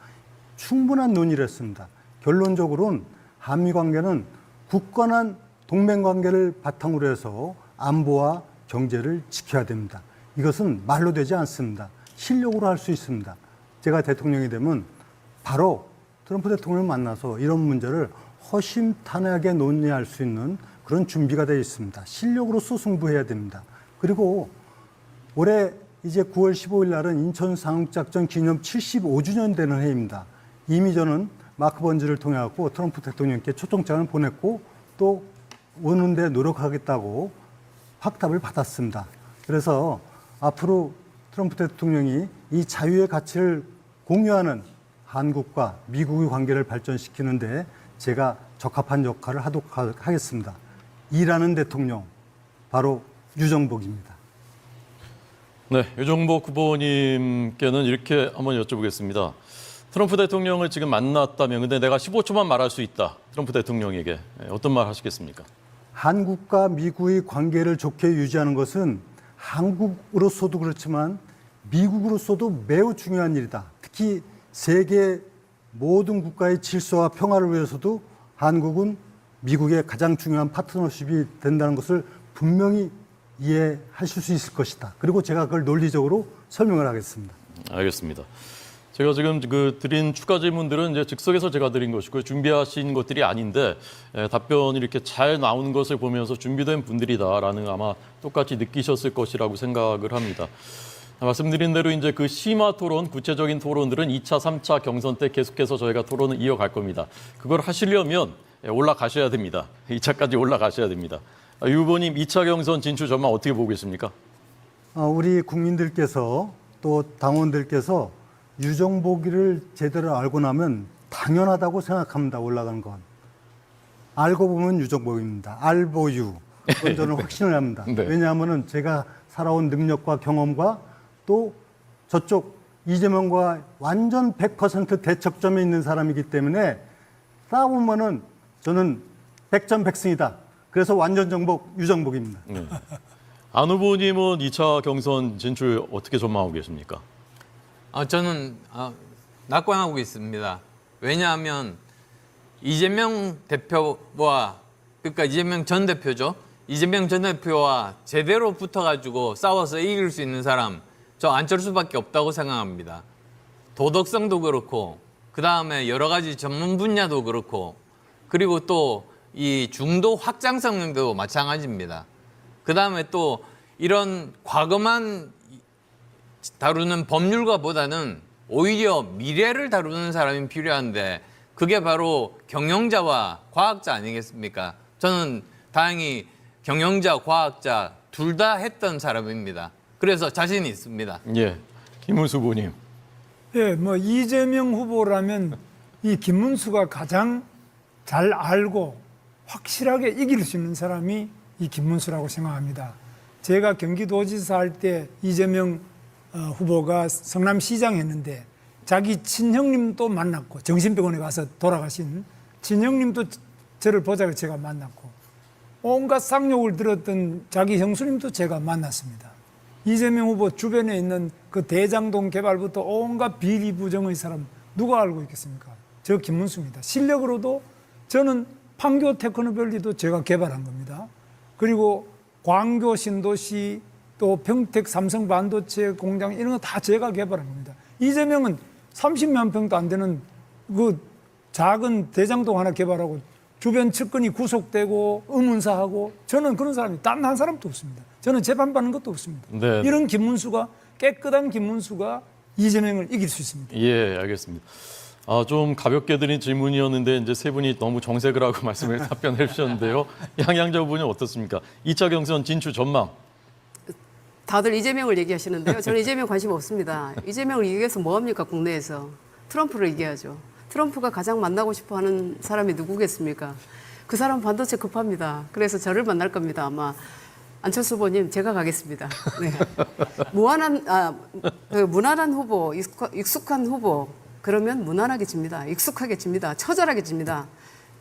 충분한 논의를 했습니다. 결론적으로는 한미 관계는 굳건한 동맹 관계를 바탕으로 해서 안보와 경제를 지켜야 됩니다. 이것은 말로 되지 않습니다. 실력으로 할 수 있습니다. 제가 대통령이 되면 바로 트럼프 대통령을 만나서 이런 문제를 허심탄회하게 논의할 수 있는 그런 준비가 되어 있습니다. 실력으로서 승부해야 됩니다. 그리고 올해 이제 9월 15일 날은 인천 상륙작전 기념 75주년 되는 해입니다. 이미 저는 마크 번즈를 통해 갖고 트럼프 대통령께 초청장을 보냈고 또 오는데 노력하겠다고 확답을 받았습니다. 그래서 앞으로 트럼프 대통령이 이 자유의 가치를 공유하는 한국과 미국의 관계를 발전시키는데 제가 적합한 역할을 하도록 하겠습니다. 일하는 대통령, 바로 유정복입니다. 네, 유종복 후보님께는 이렇게 한번 여쭤보겠습니다. 트럼프 대통령을 지금 만났다면 근데 내가 15초만 말할 수 있다. 트럼프 대통령에게 어떤 말 하시겠습니까? 한국과 미국의 관계를 좋게 유지하는 것은 한국으로서도 그렇지만 미국으로서도 매우 중요한 일이다. 특히 세계 모든 국가의 질서와 평화를 위해서도 한국은 미국의 가장 중요한 파트너십이 된다는 것을 분명히 이해하실 수 있을 것이다. 그리고 제가 그걸 논리적으로 설명을 하겠습니다. 알겠습니다. 제가 지금 드린 추가 질문들은 이제 즉석에서 제가 드린 것이고 준비하신 것들이 아닌데 답변이 이렇게 잘 나오는 것을 보면서 준비된 분들이다라는 아마 똑같이 느끼셨을 것이라고 생각을 합니다. 말씀드린 대로 이제 그 심화 토론, 구체적인 토론들은 2차, 3차 경선 때 계속해서 저희가 토론을 이어갈 겁니다. 그걸 하시려면 올라가셔야 됩니다. 2차까지 올라가셔야 됩니다. 유 후보님 2차 경선 진출 전망 어떻게 보고 계십니까? 우리 국민들께서 또 당원들께서 유정복이를 제대로 알고 나면 당연하다고 생각합니다. 올라가는 건. 알고 보면 유정복입니다. 알보유. 그건 저는 확신을 합니다. 네. 왜냐하면 제가 살아온 능력과 경험과 또 저쪽 이재명과 완전 100% 대척점에 있는 사람이기 때문에 싸우면은 저는 100점 100승이다. 그래서 완전 정복, 유정복입니다. 네. 안 후보님은 2차 경선 진출 어떻게 전망하고 계십니까? 저는 낙관하고 있습니다. 왜냐하면 이재명 대표와 그러니까 이재명 전 대표죠. 이재명 전 대표와 제대로 붙어가지고 싸워서 이길 수 있는 사람 저 안철수밖에 없다고 생각합니다. 도덕성도 그렇고 그 다음에 여러 가지 전문 분야도 그렇고 그리고 또 이 중도 확장성도 마찬가지입니다. 그 다음에 또 이런 과거만 다루는 법률가보다는 오히려 미래를 다루는 사람이 필요한데 그게 바로 경영자와 과학자 아니겠습니까? 저는 다행히 경영자, 과학자 둘 다 했던 사람입니다. 그래서 자신이 있습니다. 예, 김문수 후보님. 예, 뭐 이재명 후보라면 이 김문수가 가장 잘 알고 확실하게 이길 수 있는 사람이 이 김문수라고 생각합니다. 제가 경기도지사 할 때 이재명 후보가 성남시장 했는데 자기 친형님도 만났고 정신병원에 가서 돌아가신 친형님도 저를 보자고 제가 만났고 온갖 쌍욕을 들었던 자기 형수님도 제가 만났습니다. 이재명 후보 주변에 있는 그 대장동 개발부터 온갖 비리 부정의 사람 누가 알고 있겠습니까? 저 김문수입니다. 실력으로도 저는 판교 테크노밸리도 제가 개발한 겁니다. 그리고 광교 신도시 또 평택 삼성 반도체 공장 이런 거 다 제가 개발한 겁니다. 이재명은 30만 평도 안 되는 그 작은 대장동 하나 개발하고 주변 측근이 구속되고 의문사하고 저는 그런 사람이 단 한 사람도 없습니다. 저는 재판받는 것도 없습니다. 네. 이런 김문수가 깨끗한 김문수가 이재명을 이길 수 있습니다. 예, 알겠습니다. 좀 가볍게 드린 질문이었는데 이제 세 분이 너무 정색을 하고 말씀을 답변해 주셨는데요. 양양자 후보님 어떻습니까? 2차 경선 진출 전망. 다들 이재명을 얘기하시는데요. 저는 이재명 관심 없습니다. 이재명을 이겨서 뭐합니까 국내에서. 트럼프를 이겨야죠. 트럼프가 가장 만나고 싶어하는 사람이 누구겠습니까? 그 사람 반도체 급합니다. 그래서 저를 만날 겁니다. 아마 안철수 후보님 제가 가겠습니다. 네. 무난한 후보, 익숙한 후보 그러면 무난하게 집니다. 익숙하게 집니다. 처절하게 집니다.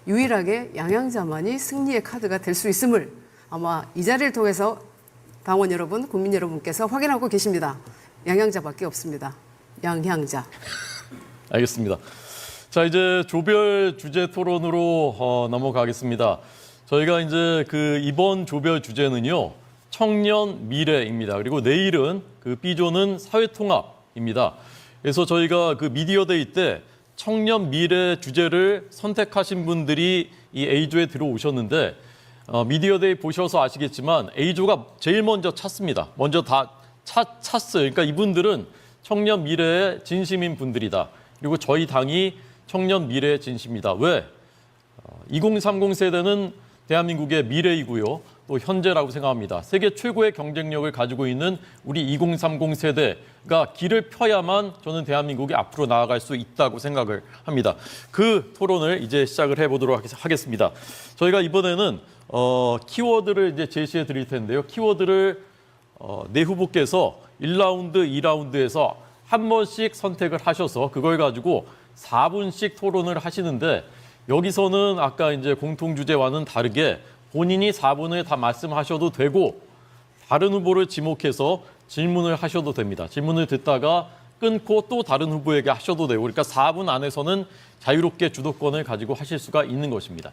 유일하게 양양자만이 승리의 카드가 될 수 있음을 아마 이 자리를 통해서 당원 여러분, 국민 여러분께서 확인하고 계십니다. 양양자밖에 없습니다. 양양자. 알겠습니다. 자, 이제 조별 주제 토론으로 넘어가겠습니다. 저희가 이제 이번 조별 주제는요, 청년 미래입니다. 그리고 내일은 B조는 사회통합입니다. 그래서 저희가 미디어데이 때 청년 미래 주제를 선택하신 분들이 이 A조에 들어오셨는데, 미디어데이 보셔서 아시겠지만 A조가 제일 먼저 찼습니다. 먼저 다 찼어요. 그러니까 이분들은 청년 미래의 진심인 분들이다. 그리고 저희 당이 청년 미래의 진심이다. 왜? 2030 세대는 대한민국의 미래이고요. 또 현재라고 생각합니다. 세계 최고의 경쟁력을 가지고 있는 우리 2030 세대가 길을 펴야만 저는 대한민국이 앞으로 나아갈 수 있다고 생각을 합니다. 그 토론을 이제 시작을 해보도록 하겠습니다. 저희가 이번에는 키워드를 이제 제시해 드릴 텐데요. 키워드를 네 후보께서 1라운드, 2라운드에서 한 번씩 선택을 하셔서 그걸 가지고 4분씩 토론을 하시는데 여기서는 아까 이제 공통 주제와는 다르게 본인이 4분을 다 말씀하셔도 되고 다른 후보를 지목해서 질문을 하셔도 됩니다. 질문을 듣다가 끊고 또 다른 후보에게 하셔도 되고 그러니까 4분 안에서는 자유롭게 주도권을 가지고 하실 수가 있는 것입니다.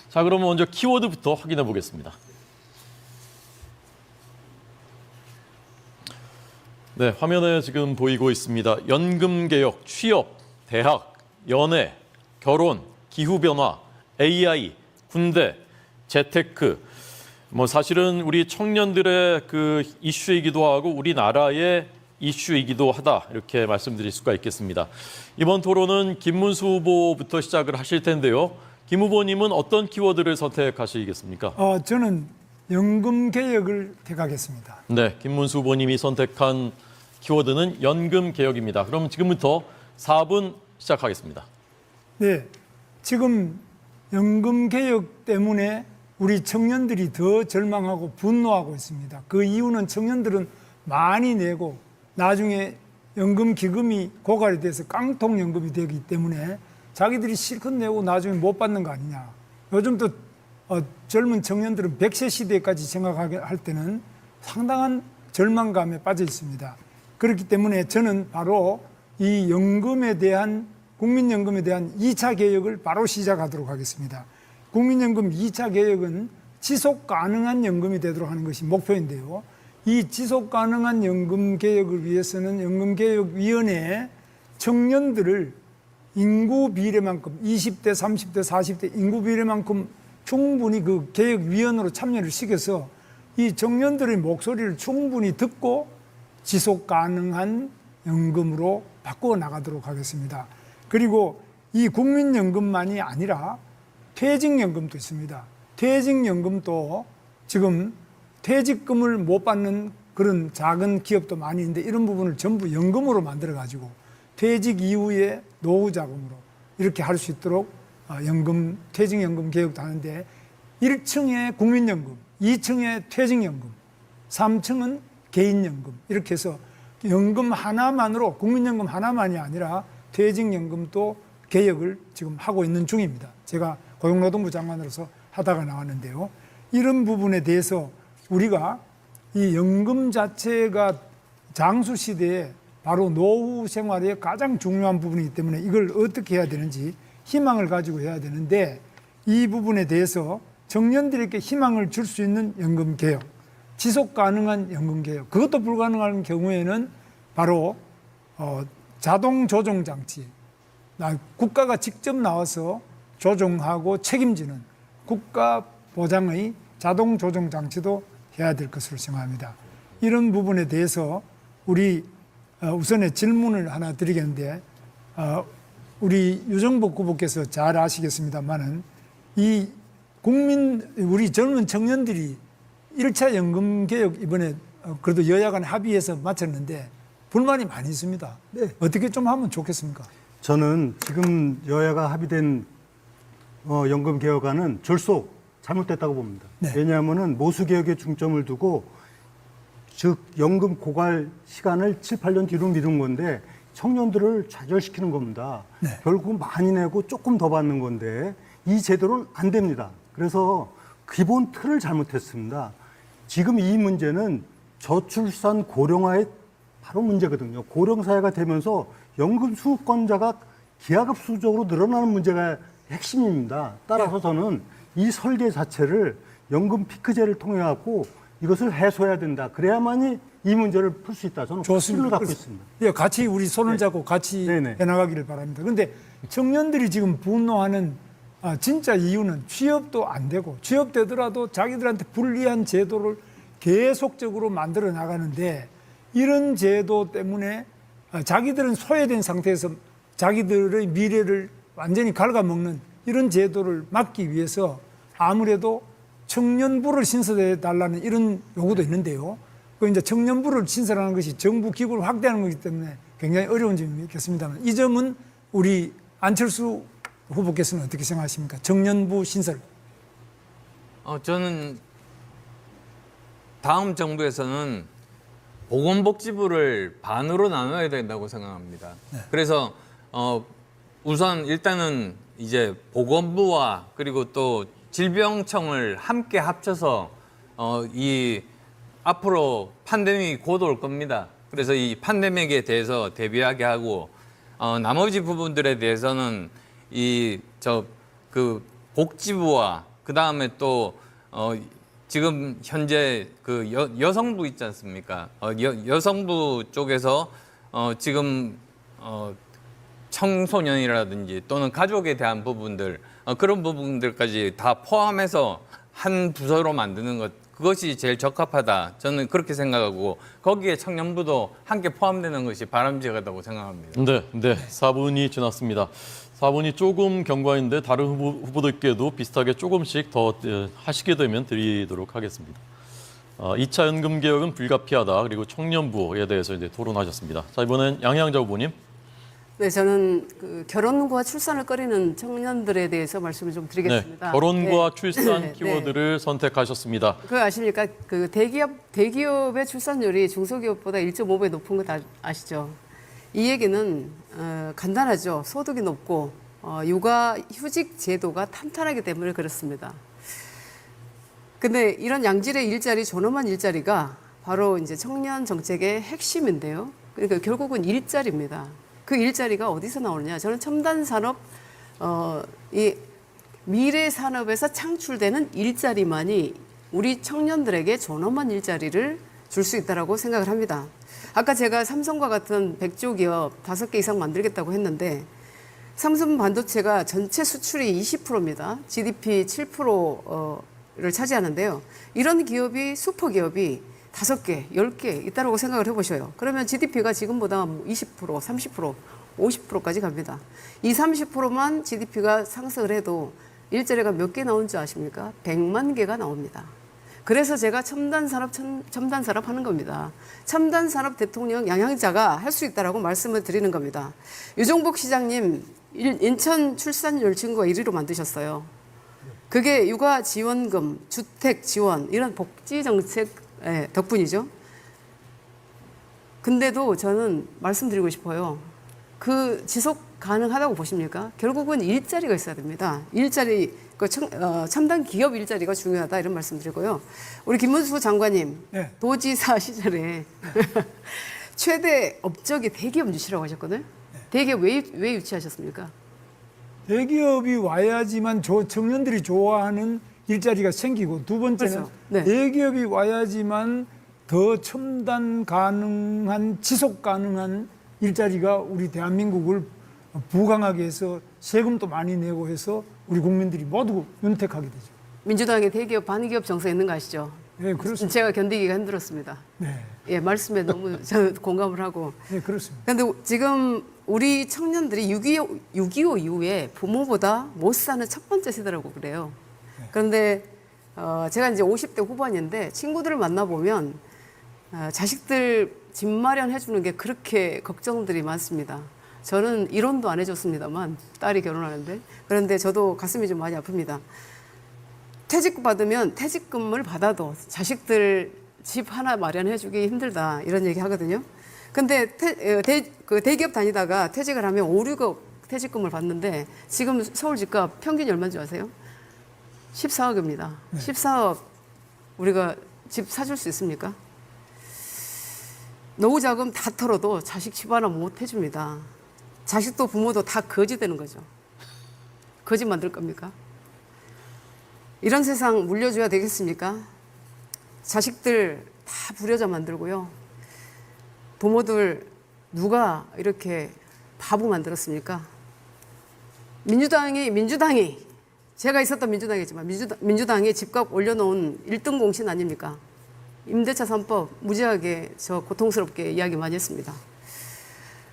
자, 그러면 먼저 키워드부터 확인해 보겠습니다. 네, 화면에 지금 보이고 있습니다. 연금개혁, 취업, 대학, 연애, 결혼, 기후변화, AI, 군대, 재테크. 사실은 우리 청년들의 이슈이기도 하고 우리나라의 이슈이기도 하다. 이렇게 말씀드릴 수가 있겠습니다. 이번 토론은 김문수 후보부터 시작을 하실 텐데요. 김 후보님은 어떤 키워드를 선택하시겠습니까? 저는 연금개혁을 택하겠습니다. 네, 김문수 후보님이 선택한 키워드는 연금개혁입니다. 그럼 지금부터 4분 시작하겠습니다. 네, 지금 연금개혁 때문에 우리 청년들이 더 절망하고 분노하고 있습니다. 그 이유는 청년들은 많이 내고 나중에 연금기금이 고갈이 돼서 깡통연금이 되기 때문에 자기들이 실컷 내고 나중에 못 받는 거 아니냐. 요즘 또 젊은 청년들은 100세 시대까지 생각할 때는 상당한 절망감에 빠져 있습니다. 그렇기 때문에 저는 바로 이 연금에 대한 국민연금에 대한 2차 개혁을 바로 시작하도록 하겠습니다. 국민연금 2차 개혁은 지속 가능한 연금이 되도록 하는 것이 목표인데요. 이 지속 가능한 연금 개혁을 위해서는 연금개혁위원회에 청년들을 인구 비례만큼 20대, 30대, 40대 인구 비례만큼 충분히 그 개혁위원으로 참여를 시켜서 이 청년들의 목소리를 충분히 듣고 지속 가능한 연금으로 바꾸어 나가도록 하겠습니다. 그리고 이 국민연금만이 아니라 퇴직연금도 있습니다. 퇴직연금도 지금 퇴직금을 못 받는 그런 작은 기업도 많이 있는데 이런 부분을 전부 연금으로 만들어 가지고 퇴직 이후에 노후 자금으로 이렇게 할 수 있도록 연금, 퇴직연금 개혁도 하는데 1층에 국민연금, 2층에 퇴직연금, 3층은 개인연금 이렇게 해서 연금 하나만으로 국민연금 하나만이 아니라 퇴직연금도 개혁을 지금 하고 있는 중입니다. 제가 고용노동부 장관으로서 하다가 나왔는데요. 이런 부분에 대해서 우리가 이 연금 자체가 장수 시대에 바로 노후 생활의 가장 중요한 부분이기 때문에 이걸 어떻게 해야 되는지 희망을 가지고 해야 되는데 이 부분에 대해서 청년들에게 희망을 줄 수 있는 연금 개혁, 지속 가능한 연금 개혁, 그것도 불가능한 경우에는 바로 자동 조정 장치, 국가가 직접 나와서 조정하고 책임지는 국가 보장의 자동 조정 장치도 해야 될 것으로 생각합니다. 이런 부분에 대해서 우리 우선에 질문을 하나 드리겠는데 우리 유정복 후보께서 잘 아시겠습니다만은 이 우리 젊은 청년들이 1차 연금 개혁 이번에 그래도 여야 간 합의해서 마쳤는데 불만이 많이 있습니다. 네. 어떻게 좀 하면 좋겠습니까? 저는 지금 여야가 합의된 연금 개혁안은 졸속 잘못됐다고 봅니다. 네. 왜냐하면은 모수 개혁에 중점을 두고 즉 연금 고갈 시간을 7, 8년 뒤로 미룬 건데 청년들을 좌절시키는 겁니다. 네. 결국 많이 내고 조금 더 받는 건데 이 제도는 안 됩니다. 그래서 기본 틀을 잘못했습니다. 지금 이 문제는 저출산 고령화의 바로 문제거든요. 고령사회가 되면서 연금 수급권자가 기하급수적으로 늘어나는 문제가 핵심입니다. 따라서 저는 이 설계 자체를 연금 피크제를 통해 갖고 이것을 해소해야 된다. 그래야만이 이 문제를 풀 수 있다. 저는 좋습니다. 확신을 갖고 있습니다. 예, 같이 우리 손을 잡고 같이 네네. 해나가기를 바랍니다. 그런데 청년들이 지금 분노하는 진짜 이유는 취업도 안 되고 취업되더라도 자기들한테 불리한 제도를 계속적으로 만들어 나가는데 이런 제도 때문에 자기들은 소외된 상태에서 자기들의 미래를 완전히 갉아먹는 이런 제도를 막기 위해서 아무래도 청년부를 신설해 달라는 이런 요구도 있는데요. 그 이제 청년부를 신설하는 것이 정부 기구를 확대하는 것이기 때문에 굉장히 어려운 점이 있겠습니다만 이 점은 우리 안철수 후보께서는 어떻게 생각하십니까? 청년부 신설. 저는 다음 정부에서는 보건복지부를 반으로 나눠야 된다고 생각합니다. 네. 그래서 우선 일단은 이제 보건부와 그리고 또 질병청을 함께 합쳐서 이 앞으로 팬데믹이 곧 올 겁니다. 그래서 이 팬데믹에 대해서 대비하게 하고 나머지 부분들에 대해서는 그 복지부와 그 다음에 또 지금 현재 그 여성부 있지 않습니까? 여성부 쪽에서 지금 청소년이라든지 또는 가족에 대한 부분들 그런 부분들까지 다 포함해서 한 부서로 만드는 것 그것이 제일 적합하다. 저는 그렇게 생각하고 거기에 청년부도 함께 포함되는 것이 바람직하다고 생각합니다. 네, 4분이 지났습니다. 4분이 조금 경과인데 다른 후보들께도 비슷하게 조금씩 더 하시게 되면 드리도록 하겠습니다. 2차 연금 개혁은 불가피하다. 그리고 청년부에 대해서 이제 토론하셨습니다. 자, 이번엔 양양자 후보님. 네, 저는 그 결혼과 출산을 꺼리는 청년들에 대해서 말씀을 좀 드리겠습니다. 네, 결혼과 네. 출산 네. 키워드를 선택하셨습니다. 그거 아십니까? 그 대기업의 출산율이 중소기업보다 1.5배 높은 거 다 아시죠? 이 얘기는 간단하죠. 소득이 높고 육아 휴직 제도가 탄탄하기 때문에 그렇습니다. 근데 이런 양질의 일자리, 존엄한 일자리가 바로 이제 청년 정책의 핵심인데요. 그러니까 결국은 일자리입니다. 그 일자리가 어디서 나오느냐? 저는 첨단 산업, 이 미래 산업에서 창출되는 일자리만이 우리 청년들에게 존엄한 일자리를 줄 수 있다라고 생각을 합니다. 아까 제가 삼성과 같은 백조 기업 5개 이상 만들겠다고 했는데 삼성 반도체가 전체 수출이 20%입니다. GDP 7%를 차지하는데요. 이런 기업이 슈퍼 기업이 5개, 10개 있다고 생각을 해보셔요. 그러면 GDP가 지금보다 20%, 30%, 50%까지 갑니다. 이 30%만 GDP가 상승을 해도 일자리가 몇 개 나온 줄 아십니까? 100만 개가 나옵니다. 그래서 제가 첨단 산업 하는 겁니다. 첨단 산업 대통령 양양자가 할 수 있다라고 말씀을 드리는 겁니다. 유종복 시장님 인천 출산율 증거 1위로 만드셨어요. 그게 육아 지원금, 주택 지원 이런 복지 정책 덕분이죠. 근데도 저는 말씀드리고 싶어요. 그 지속 가능하다고 보십니까? 결국은 일자리가 있어야 됩니다. 일자리, 첨단 기업 일자리가 중요하다 이런 말씀드리고요. 우리 김문수 장관님 네. 도지사 시절에 최대 업적이 대기업 유치라고 하셨거든요. 대기업 왜 유치하셨습니까? 대기업이 와야지만 청년들이 좋아하는 일자리가 생기고, 두 번째는 그렇죠. 네. 대기업이 와야지만 더 첨단 가능한, 지속 가능한 일자리가 우리 대한민국을 부강하게 해서 세금도 많이 내고 해서 우리 국민들이 모두 윤택하게 되죠. 민주당의 대기업 반기업 정서 있는 거 아시죠? 네, 그렇습니다. 제가 견디기가 힘들었습니다. 네, 예, 말씀에 너무 저 공감을 하고. 네, 그렇습니다. 그런데 지금 우리 청년들이 6.25 이후에 부모보다 못 사는 첫 번째 세대라고 그래요. 그런데 제가 이제 50대 후반인데 친구들을 만나보면 자식들 집 마련해 주는 게 그렇게 걱정들이 많습니다. 저는 이론도 안 해줬습니다만 딸이 결혼하는데, 그런데 저도 가슴이 좀 많이 아픕니다. 퇴직금 받으면 퇴직금을 받아도 자식들 집 하나 마련해 주기 힘들다 이런 얘기 하거든요. 근데 대기업 다니다가 퇴직을 하면 5, 6억 퇴직금을 받는데 지금 서울 집값 평균이 얼마인지 아세요? 14억입니다. 14억 우리가 집 사줄 수 있습니까? 노후자금 다 털어도 자식 집 하나 못 해줍니다. 자식도 부모도 다 거지 되는 거죠. 거지 만들 겁니까? 이런 세상 물려줘야 되겠습니까? 자식들 다 불효자 만들고요. 부모들 누가 이렇게 바보 만들었습니까? 민주당이 제가 있었던 민주당이지만 민주당이 집값 올려놓은 1등 공신 아닙니까? 임대차 3법 무지하게 저 고통스럽게 이야기 많이 했습니다.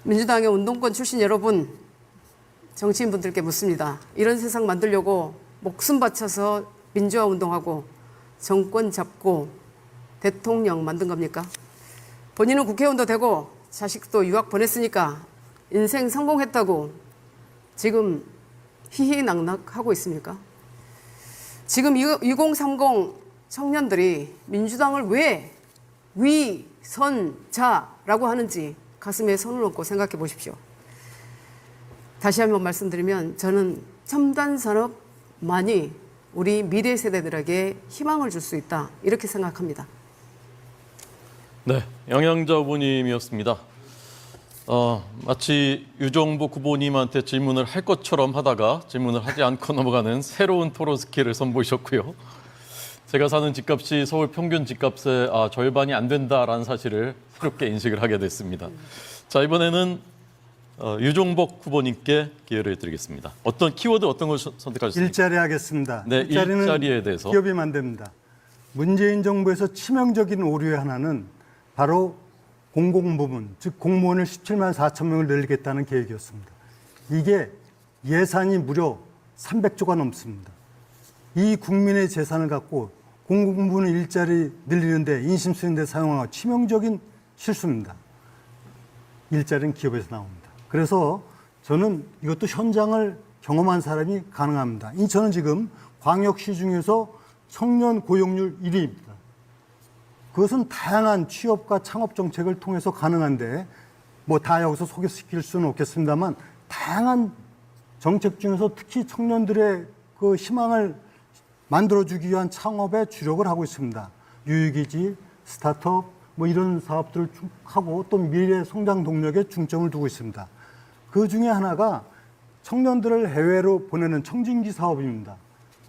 민주당의 운동권 출신 여러분, 정치인분들께 묻습니다. 이런 세상 만들려고 목숨 바쳐서 민주화 운동하고 정권 잡고 대통령 만든 겁니까? 본인은 국회의원도 되고 자식도 유학 보냈으니까 인생 성공했다고 지금 희희낙낙하고 있습니까? 지금 2030 청년들이 민주당을 왜 위선자라고 하는지 가슴에 손을 얹고 생각해 보십시오. 다시 한번 말씀드리면 저는 첨단 산업만이 우리 미래 세대들에게 희망을 줄 수 있다 이렇게 생각합니다. 네, 양양자 후보님이었습니다. 마치 유종복 후보님한테 질문을 할 것처럼 하다가 질문을 하지 않고 넘어가는 새로운 토론 스킬을 선보이셨고요. 제가 사는 집값이 서울 평균 집값의 절반이 안 된다라는 사실을 새롭게 인식을 하게 됐습니다. 자, 이번에는 유종복 후보님께 기회를 드리겠습니다. 어떤 키워드 어떤 걸 선택하셨습니까? 일자리 하겠습니다. 네, 일자리는 일자리에 대해서. 기업이 만듭니다. 문재인 정부에서 치명적인 오류의 하나는 바로 공공부문, 즉 공무원을 17만 4천 명을 늘리겠다는 계획이었습니다. 이게 예산이 무려 300조가 넘습니다. 이 국민의 재산을 갖고 공공부문 일자리 늘리는데 인심 쓰는데 사용한 치명적인 실수입니다. 일자리는 기업에서 나옵니다. 그래서 저는 이것도 현장을 경험한 사람이 가능합니다. 인천은 지금 광역시 중에서 청년 고용률 1위입니다. 그것은 다양한 취업과 창업 정책을 통해서 가능한데 뭐 다 여기서 소개시킬 수는 없겠습니다만 다양한 정책 중에서 특히 청년들의 그 희망을 만들어주기 위한 창업에 주력을 하고 있습니다. 유휴기지, 스타트업 뭐 이런 사업들을 하고 또 미래 성장 동력에 중점을 두고 있습니다. 그 중에 하나가 청년들을 해외로 보내는 청진기 사업입니다.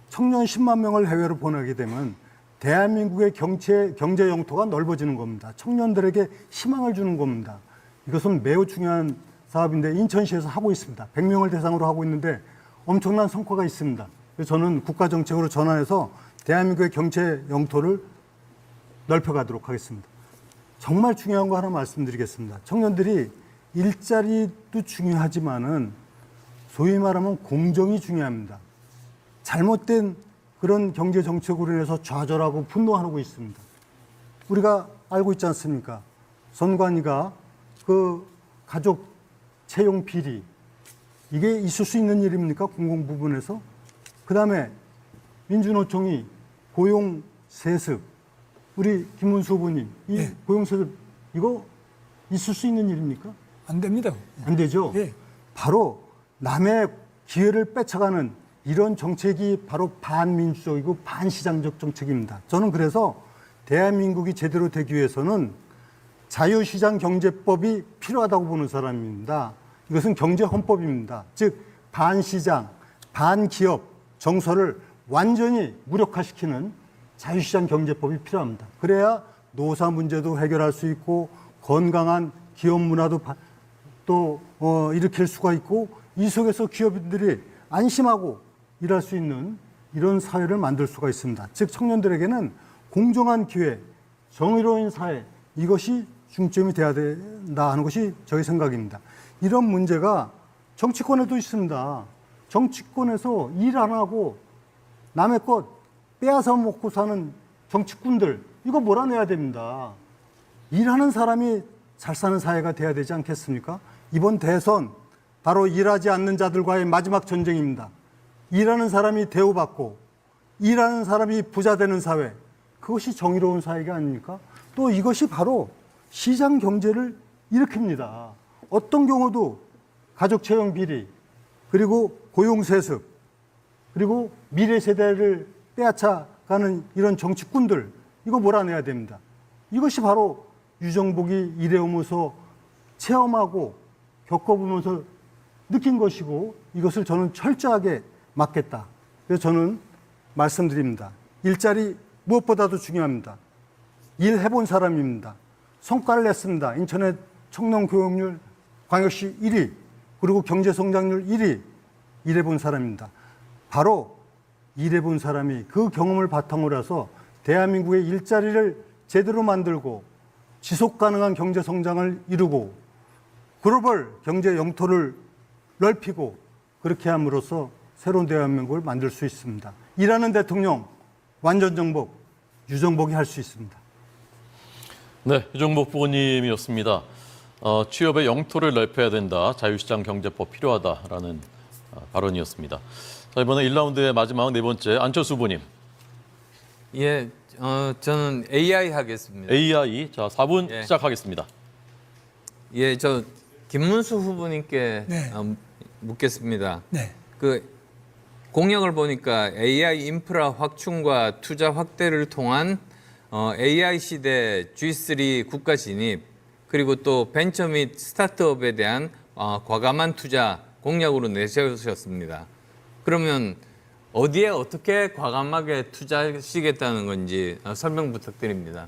청년 10만 명을 해외로 보내게 되면 대한민국의 경제 영토가 넓어지는 겁니다. 청년들에게 희망을 주는 겁니다. 이것은 매우 중요한 사업인데 인천시에서 하고 있습니다. 100명을 대상으로 하고 있는데 엄청난 성과가 있습니다. 그래서 저는 국가정책으로 전환해서 대한민국의 경제 영토를 넓혀가도록 하겠습니다. 정말 중요한 거 하나 말씀드리겠습니다. 청년들이 일자리도 중요하지만은 소위 말하면 공정이 중요합니다. 잘못된 그런 경제 정책으로 인해서 좌절하고 분노하고 있습니다. 우리가 알고 있지 않습니까? 선관위가 그 가족 채용 비리, 이게 있을 수 있는 일입니까? 공공 부분에서. 그 다음에 민주노총이 고용 세습, 우리 김문수 후보님, 이 네. 고용 세습 이거 있을 수 있는 일입니까? 안 됩니다. 안 되죠. 예. 바로 남의 기회를 뺏어가는 이런 정책이 바로 반민주적이고 반시장적 정책입니다. 저는 그래서 대한민국이 제대로 되기 위해서는 자유시장 경제법이 필요하다고 보는 사람입니다. 이것은 경제헌법입니다. 즉 반시장, 반기업 정서를 완전히 무력화시키는 자유시장 경제법이 필요합니다. 그래야 노사 문제도 해결할 수 있고 건강한 기업 문화도 또 일으킬 수가 있고 이 속에서 기업인들이 안심하고 일할 수 있는 이런 사회를 만들 수가 있습니다. 즉 청년들에게는 공정한 기회, 정의로운 사회 이것이 중점이 돼야 된다 하는 것이 저의 생각입니다. 이런 문제가 정치권에도 있습니다. 정치권에서 일 안 하고 남의 것 빼앗아 먹고 사는 정치꾼들 이거 몰아내야 됩니다. 일하는 사람이 잘 사는 사회가 돼야 되지 않겠습니까? 이번 대선 바로 일하지 않는 자들과의 마지막 전쟁입니다. 일하는 사람이 대우받고 일하는 사람이 부자 되는 사회, 그것이 정의로운 사회가 아닙니까? 또 이것이 바로 시장 경제를 일으킵니다. 어떤 경우도 가족 채용 비리, 그리고 고용 세습, 그리고 미래 세대를 빼앗아가는 이런 정치꾼들 이거 몰아내야 됩니다. 이것이 바로 유정복이 일해오면서 체험하고 겪어보면서 느낀 것이고 이것을 저는 철저하게 막겠다. 그래서 저는 말씀드립니다. 일자리 무엇보다도 중요합니다. 일해본 사람입니다. 성과를 냈습니다. 인천의 청년 교육률 광역시 1위, 그리고 경제 성장률 1위 일해본 사람입니다. 바로 일해본 사람이 그 경험을 바탕으로 해서 대한민국의 일자리를 제대로 만들고 지속 가능한 경제 성장을 이루고 글로벌 경제 영토를 넓히고 그렇게 함으로써 새로운 대한민국을 만들 수 있습니다. 일하는 대통령 완전 정복, 유정복이 할 수 있습니다. 네, 유정복 후보님이었습니다. 취업의 영토를 넓혀야 된다. 자유시장 경제법 필요하다라는 발언이었습니다. 자, 이번에 1라운드의 마지막 네 번째 안철수 후보님. 예, 저는 AI 하겠습니다. AI, 자 4분 예. 시작하겠습니다. 예, 저 김문수 후보님께 네. 묻겠습니다. 네. 그 공약을 보니까 AI 인프라 확충과 투자 확대를 통한 AI 시대 G3 국가 진입, 그리고 또 벤처 및 스타트업에 대한 과감한 투자 공약으로 내세우셨습니다. 그러면 어디에 어떻게 과감하게 투자하시겠다는 건지 설명 부탁드립니다.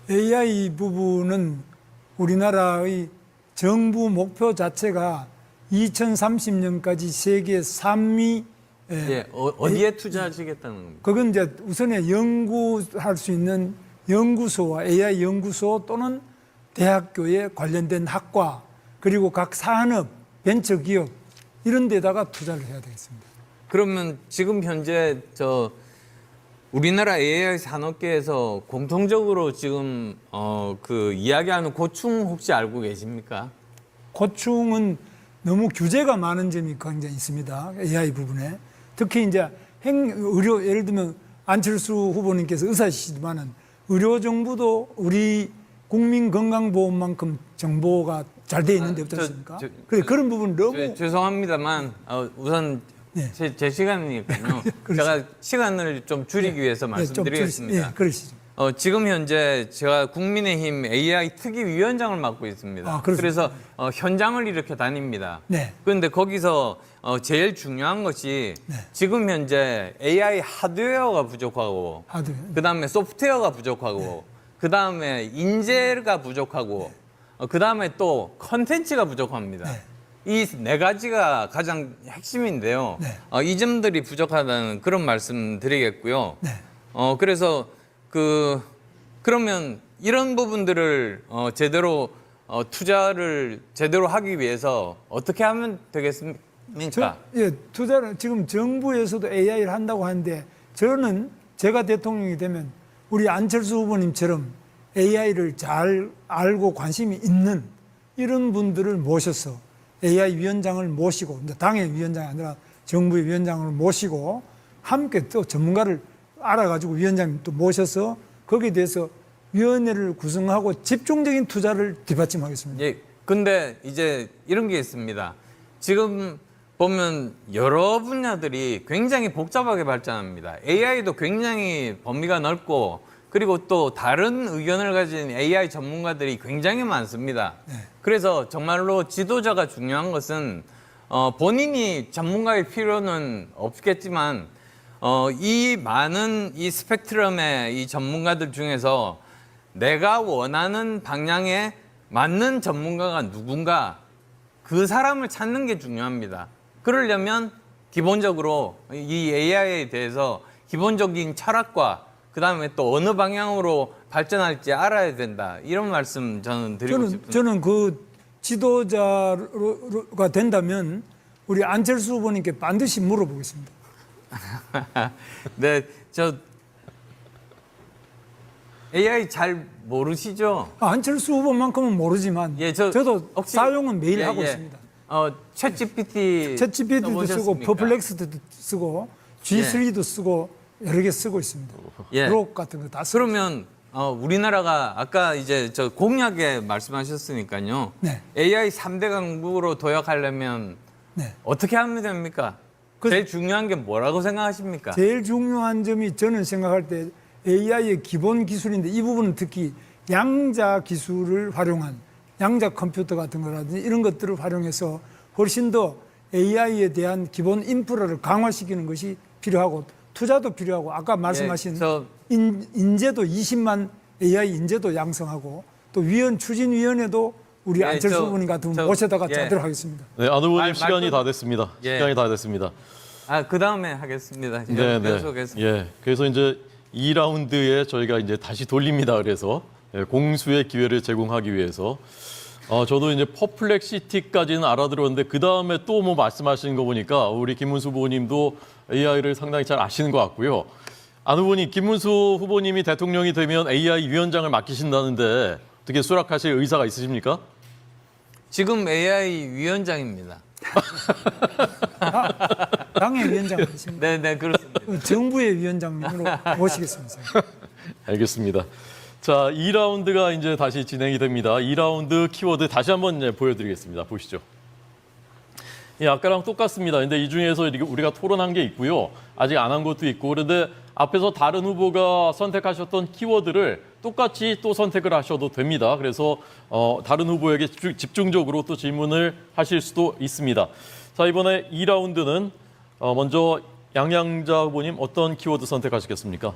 AI 부분은 우리나라의 정부 목표 자체가 2030년까지 세계 3위 예, 어디에 투자하시겠다는 겁니다. 그건 이제 우선에 연구할 수 있는 연구소와 AI 연구소 또는 대학교에 관련된 학과 그리고 각 산업, 벤처기업 이런 데다가 투자를 해야 되겠습니다. 그러면 지금 현재 우리나라 AI 산업계에서 공통적으로 지금 그 이야기하는 고충 혹시 알고 계십니까? 고충은 너무 규제가 많은 점이 굉장히 있습니다. AI 부분에. 특히 이제 의료, 예를 들면 안철수 후보님께서 의사시지만은 의료 정보도 우리 국민건강보험만큼 정보가 잘 돼 있는 데 없지 않습니까? 그런 부분 너무 죄송합니다만 우선 네. 제 시간이니까요. 제가 시간을 좀 줄이기 위해서 말씀드리겠습니다. 예, 그러시죠. 지금 현재 제가 국민의힘 AI 특위위원장을 맡고 있습니다. 그래서 현장을 이렇게 다닙니다. 네. 그런데 거기서 제일 중요한 것이 네. 지금 현재 AI 하드웨어가 부족하고 그다음에 소프트웨어가 부족하고 그다음에 인재가 부족하고 그다음에 또 컨텐츠가 부족합니다. 네. 이 네 가지가 가장 핵심인데요. 네. 이 점들이 부족하다는 그런 말씀 드리겠고요. 네. 그래서 그러면 이런 부분들을 제대로 투자를 제대로 하기 위해서 어떻게 하면 되겠습니까? 투자를 지금 정부에서도 AI를 한다고 하는데 저는 제가 대통령이 되면 우리 안철수 후보님처럼 AI를 잘 알고 관심이 있는 이런 분들을 모셔서 AI 위원장을 모시고, 당의 위원장이 아니라 정부의 위원장을 모시고 함께 또 전문가를 알아가지고 위원장님 또 모셔서 거기에 대해서 위원회를 구성하고 집중적인 투자를 뒷받침하겠습니다. 예, 근데 이제 이런 게 있습니다. 지금 보면 여러 분야들이 굉장히 복잡하게 발전합니다. AI도 굉장히 범위가 넓고 그리고 또 다른 의견을 가진 AI 전문가들이 굉장히 많습니다. 그래서 정말로 지도자가 중요한 것은 본인이 전문가일 필요는 없겠지만 이 많은 이 스펙트럼의 이 전문가들 중에서 내가 원하는 방향에 맞는 전문가가 누군가 그 사람을 찾는 게 중요합니다. 그러려면 기본적으로 이 AI에 대해서 기본적인 철학과 그다음에 또 어느 방향으로 발전할지 알아야 된다. 이런 말씀 저는 드리고 싶습니다. 저는 그 지도자가 된다면 우리 안철수 후보님께 반드시 물어보겠습니다. 네, 저 AI 잘 모르시죠? 안철수 후보만큼은 모르지만 예, 저도 혹시- 사용은 매일 예, 하고 예. 있습니다. 챗GPT 챗GPT도 쓰고 써보셨습니까? 퍼플렉스도 쓰고 G3도 쓰고 여러 개 쓰고 있습니다. 예. 그룹 같은 거 다 쓰고. 그러면 우리나라가 아까 이제 저 공약에 말씀하셨으니까요. 네. AI 3대 강국으로 도약하려면 네. 어떻게 하면 됩니까? 제일 중요한 게 뭐라고 생각하십니까? 제일 중요한 점이 저는 생각할 때 AI의 기본 기술인데 이 부분은 특히 양자 기술을 활용한 양자 컴퓨터 같은 거라든지 이런 것들을 활용해서 훨씬 더 AI에 대한 기본 인프라를 강화시키는 것이 필요하고 투자도 필요하고 아까 말씀하신 인재도 20만 AI 인재도 양성하고 또 추진위원회도 우리 안철수 후보님 같은 분 모셔다가 짜도록 하겠습니다. 네, 안 후보님 말- 시간이 말씀- 다 됐습니다. 예. 시간이 다 됐습니다. 그 다음에 하겠습니다. 네, 네. 계속해서. 예. 그래서 이제 2라운드에 저희가 이제 다시 돌립니다. 그래서 공수의 기회를 제공하기 위해서 저도 이제 퍼플렉시티까지는 알아들었는데 그 다음에 또 뭐 말씀하시는 거 보니까 우리 김문수 후보님도 AI를 상당히 잘 아시는 것 같고요. 안 후보님, 김문수 후보님이 대통령이 되면 AI 위원장을 맡기신다는데 어떻게 수락하실 의사가 있으십니까? 지금 AI 위원장입니다. 당의 위원장이십니다. 네, 네, 그렇습니다. 정부의 위원장님으로 모시겠습니다. 알겠습니다. 자, 2라운드가 이제 다시 진행이 됩니다. 2라운드 키워드 다시 한번 이제 보여드리겠습니다. 보시죠. 예, 아까랑 똑같습니다. 근데 이 중에서 우리가 토론한 게 있고요. 아직 안 한 것도 있고. 그런데 앞에서 다른 후보가 선택하셨던 키워드를 똑같이 또 선택을 하셔도 됩니다. 그래서 다른 후보에게 집중적으로 또 질문을 하실 수도 있습니다. 자, 이번에 2라운드는 먼저 양양자 후보님 어떤 키워드 선택하시겠습니까?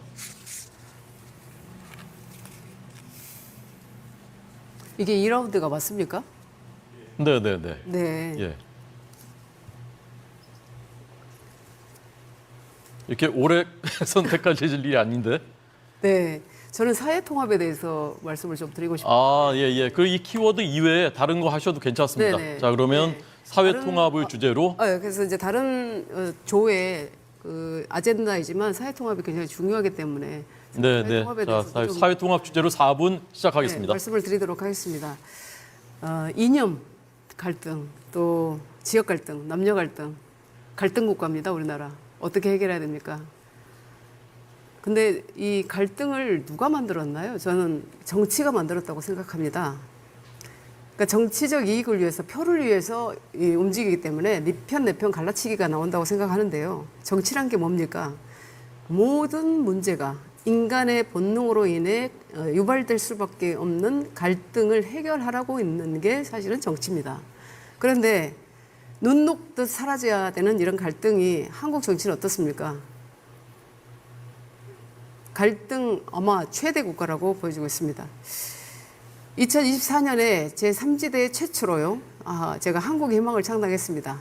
이게 2라운드가 맞습니까? 네. 네. 예. 이렇게 오래 선택하실 일이 아닌데. 네. 저는 사회 통합에 대해서 말씀을 좀 드리고 싶어요. 아, 예. 그 이 키워드 이외에 다른 거 하셔도 괜찮습니다. 네네. 자, 그러면 네. 사회 다른- 통합을 주제로. 그래서 이제 다른 조의 그 아젠다이지만 사회 통합이 굉장히 중요하기 때문에 네. 사회 통합에 자, 대해서 좀 사회 통합 주제로 4분 시작하겠습니다. 네, 말씀을 드리도록 하겠습니다. 이념 갈등, 또 지역 갈등, 남녀 갈등, 갈등 국가입니다, 우리나라. 어떻게 해결해야 됩니까? 근데 이 갈등을 누가 만들었나요? 저는 정치가 만들었다고 생각합니다. 그러니까 정치적 이익을 위해서, 표를 위해서 움직이기 때문에 네 편, 내 편 갈라치기가 나온다고 생각하는데요. 정치란 게 뭡니까? 모든 문제가 인간의 본능으로 인해 유발될 수밖에 없는 갈등을 해결하라고 있는 게 사실은 정치입니다. 그런데 눈 녹듯 사라져야 되는 이런 갈등이 한국 정치는 어떻습니까? 갈등 아마 최대 국가라고 보여지고 있습니다. 2024년에 제3지대 최초로요. 제가 한국의 희망을 창당했습니다.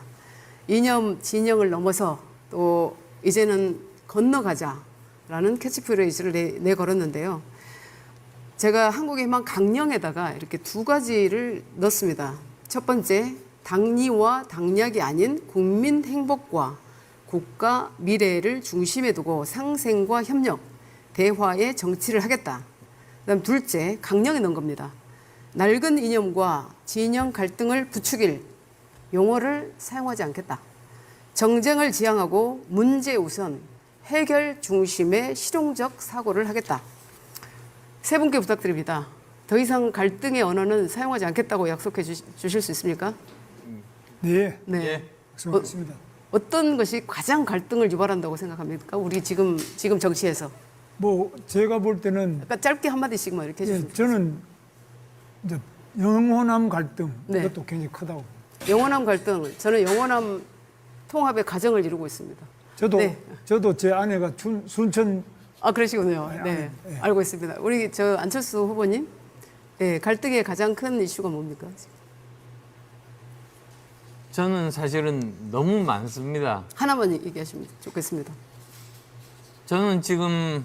이념, 진영을 넘어서 또 이제는 건너가자라는 캐치프레이즈를 내걸었는데요. 제가 한국의 희망 강령에다가 이렇게 두 가지를 넣습니다. 첫 번째, 당리와 당략이 아닌 국민 행복과 국가 미래를 중심에 두고 상생과 협력, 대화의 정치를 하겠다. 그다음 둘째, 강령에 넣은 겁니다. 낡은 이념과 진영 갈등을 부추길 용어를 사용하지 않겠다. 정쟁을 지향하고 문제 우선, 해결 중심의 실용적 사고를 하겠다. 세 분께 부탁드립니다. 더 이상 갈등의 언어는 사용하지 않겠다고 약속해 주실 수 있습니까? 네, 네. 예. 약속하겠습니다. 어떤 것이 가장 갈등을 유발한다고 생각합니까? 우리 지금 정치에서. 뭐 제가 볼 때는 약간 짧게 한마디씩만 이렇게 해주시면 예, 저는 이제 영원함 갈등 네. 이것도 굉장히 크다고. 영원함 갈등, 저는 영원함 통합의 과정을 이루고 있습니다. 저도 네. 제 아내가 순천 아, 그러시군요. 아니, 네, 예. 알고 있습니다. 우리 저 안철수 후보님, 네, 갈등의 가장 큰 이슈가 뭡니까? 저는 사실은 너무 많습니다. 하나만 얘기하시면 좋겠습니다. 저는 지금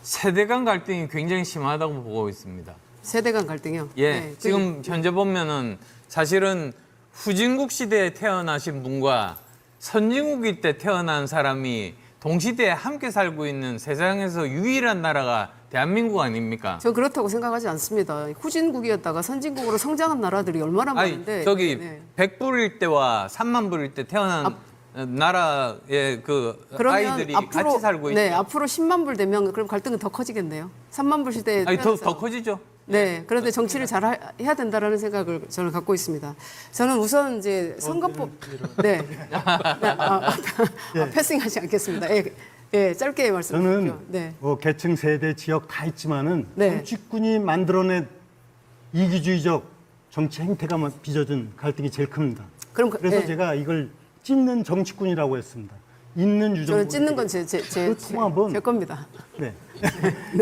세대 간 갈등이 굉장히 심하다고 보고 있습니다. 세대 간 갈등이요? 예, 네, 지금 현재 보면은 사실은 후진국 시대에 태어나신 분과 선진국일 때 태어난 사람이 동시대에 함께 살고 있는 세상에서 유일한 나라가 대한민국 아닙니까? 저 그렇다고 생각하지 않습니다. 후진국이었다가 선진국으로 성장한 나라들이 얼마나 많은데. 아니, 저기 네. 100불일 때와 3만 불일 때 태어난 나라의 그 아이들이 같이 살고 있죠. 네, 앞으로 10만 불 되면 그럼 갈등은 더 커지겠네요. 3만 불 시대에 아니, 태어나서. 더 커지죠. 네, 그런데 정치를 잘 해야 된다라는 생각을 저는 갖고 있습니다. 저는 우선 이제 선거법, 네, 패싱하지 않겠습니다. 예, 예, 짧게 말씀해 저는 주십시오. 네, 계층, 세대, 지역 다 있지만은 네. 정치꾼이 만들어낸 이기주의적 정치 행태가 빚어준 갈등이 제일 큽니다. 그럼 그래서 네. 제가 이걸 찢는 정치꾼이라고 했습니다. 있는 유정. 저는 찢는 건 제 통합은 겁니다. 네.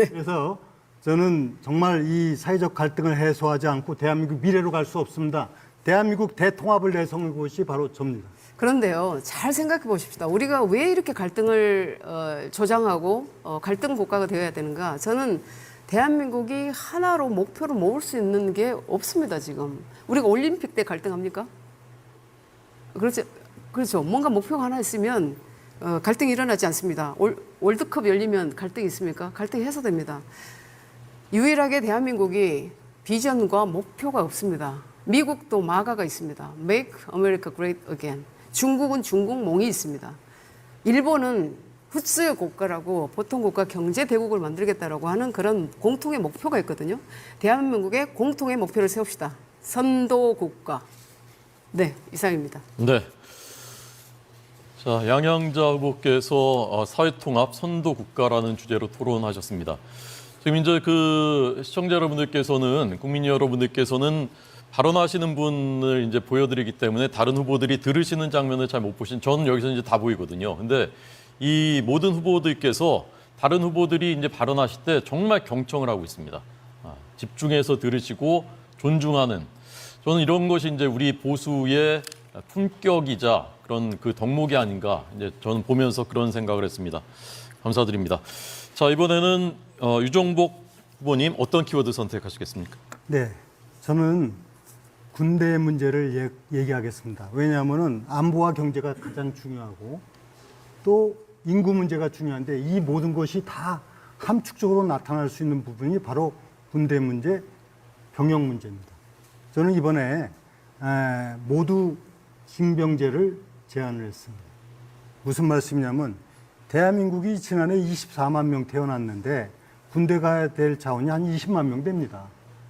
그래서 저는 정말 이 사회적 갈등을 해소하지 않고 대한민국 미래로 갈 수 없습니다. 대한민국 대통합을 내세운 것이 바로 접니다. 그런데요, 잘 생각해 보십시다. 우리가 왜 이렇게 갈등을 조장하고 갈등 국가가 되어야 되는가? 저는 대한민국이 하나로 목표를 모을 수 있는 게 없습니다, 지금. 우리가 올림픽 때 갈등합니까? 그렇죠. 뭔가 목표가 하나 있으면 갈등이 일어나지 않습니다. 월드컵 열리면 갈등이 있습니까? 갈등이 해소됩니다. 유일하게 대한민국이 비전과 목표가 없습니다. 미국도 마가가 있습니다. Make America Great Again. 중국은 중국몽이 있습니다. 일본은 후츠 국가라고 보통 국가 경제 대국을 만들겠다라고 하는 그런 공통의 목표가 있거든요. 대한민국의 공통의 목표를 세웁시다. 선도 국가. 네, 이상입니다. 네. 자, 양양자 후보께서 사회통합 선도 국가라는 주제로 토론하셨습니다. 지금 이제 그 시청자 여러분들께서는, 국민 여러분들께서는 발언하시는 분을 이제 보여드리기 때문에 다른 후보들이 들으시는 장면을 잘 못 보신, 저는 여기서 이제 다 보이거든요. 근데 이 모든 후보들께서 다른 후보들이 이제 발언하실 때 정말 경청을 하고 있습니다. 집중해서 들으시고 존중하는, 저는 이런 것이 이제 우리 보수의 품격이자 그런 그 덕목이 아닌가, 이제 저는 보면서 그런 생각을 했습니다. 감사드립니다. 자, 이번에는 유정복 후보님 어떤 키워드 선택하시겠습니까? 네, 저는 군대 문제를 얘기하겠습니다. 왜냐하면은 안보와 경제가 가장 중요하고 또 인구 문제가 중요한데 이 모든 것이 다 함축적으로 나타날 수 있는 부분이 바로 군대 문제, 병역 문제입니다. 저는 이번에 모두 징병제를 제안을 했습니다. 무슨 말씀이냐면 대한민국이 지난해 24만 명 태어났는데 군대 가야 될 자원이 한 20만 명 됩니다.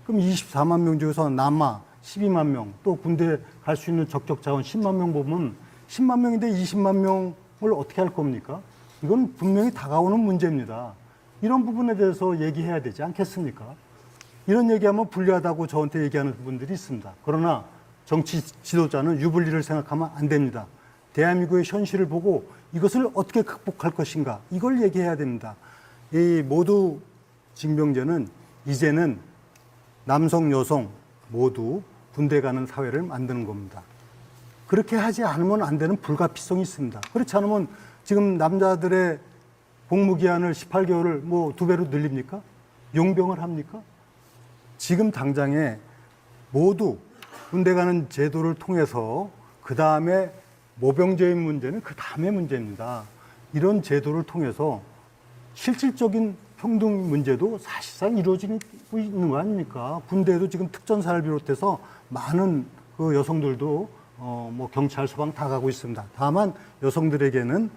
그럼 24만 명 중에서 남아 12만 명, 또 군대 갈 수 있는 적격 자원 10만 명 보면 10만 명인데 20만 명을 어떻게 할 겁니까? 이건 분명히 다가오는 문제입니다. 이런 부분에 대해서 얘기해야 되지 않겠습니까? 이런 얘기하면 불리하다고 저한테 얘기하는 분들이 있습니다. 그러나 정치 지도자는 유불리를 생각하면 안 됩니다. 대한민국의 현실을 보고 이것을 어떻게 극복할 것인가, 이걸 얘기해야 됩니다. 이 모두 징병제는 이제는 남성, 여성 모두 군대 가는 사회를 만드는 겁니다. 그렇게 하지 않으면 안 되는 불가피성이 있습니다. 그렇지 않으면 지금 남자들의 복무기한을 18개월을 뭐 2배로 늘립니까? 용병을 합니까? 지금 당장에 모두 군대 가는 제도를 통해서 그 다음에 모병제의 문제는 그 다음의 문제입니다. 이런 제도를 통해서 실질적인 평등 문제도 사실상 이루어지고 있는 거 아닙니까? 군대에도 지금 특전사를 비롯해서 많은 그 여성들도 뭐 경찰, 소방 다 가고 있습니다. 다만 여성들에게는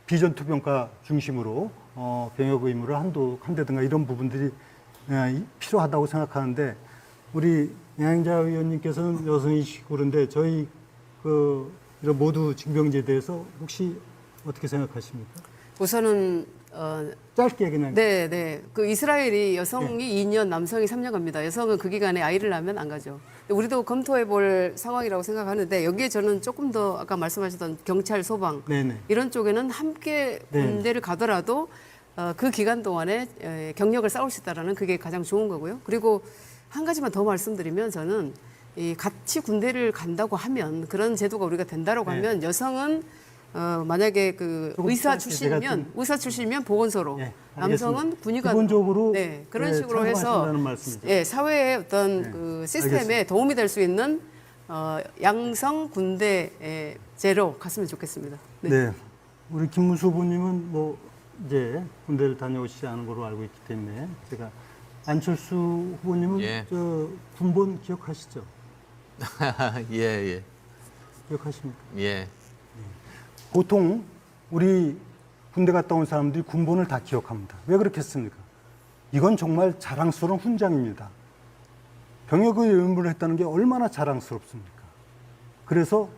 비전투병과 중심으로 병역 의무를 한다든가 이런 부분들이 필요하다고 생각하는데 우리 양자 의원님께서는 여성이시고 그런데 저희 이런 모두 징병제에 대해서 혹시 어떻게 생각하십니까? 우선은 짧게 그냥. 네. 그 이스라엘이 여성이 2년, 남성이 3년 갑니다. 여성은 그 기간에 아이를 낳으면 안 가죠. 우리도 검토해 볼 상황이라고 생각하는데 여기에 저는 조금 더 아까 말씀하셨던 경찰, 소방 네네. 이런 쪽에는 함께 네. 군대를 가더라도 그 기간 동안에 경력을 쌓을 수 있다라는 그게 가장 좋은 거고요. 그리고 한 가지만 더 말씀드리면 저는 이 같이 군대를 간다고 하면 그런 제도가 우리가 된다라고 네. 하면 여성은 만약에 그 조금 의사 짧게 제가 출신이면 보건소로, 네, 남성은 군의관으로, 기본적으로 네, 그런 식으로 해서 참고하신다는 말씀이죠. 예, 사회의 어떤 네, 그 시스템에 알겠습니다. 도움이 될 수 있는 양성 군대제로 갔으면 좋겠습니다. 네. 우리 김문수 후보님은 뭐 이제 군대를 다녀오시지 않은 걸로 알고 있기 때문에 제가 안철수 후보님은 예. 저 군본 기억하시죠? 예. 기억하십니까? 예. 보통 우리 군대 갔다 온 사람들이 군본을 다 기억합니다. 왜 그렇겠습니까? 이건 정말 자랑스러운 훈장입니다. 병역의 의무를 했다는 게 얼마나 자랑스럽습니까? 그래서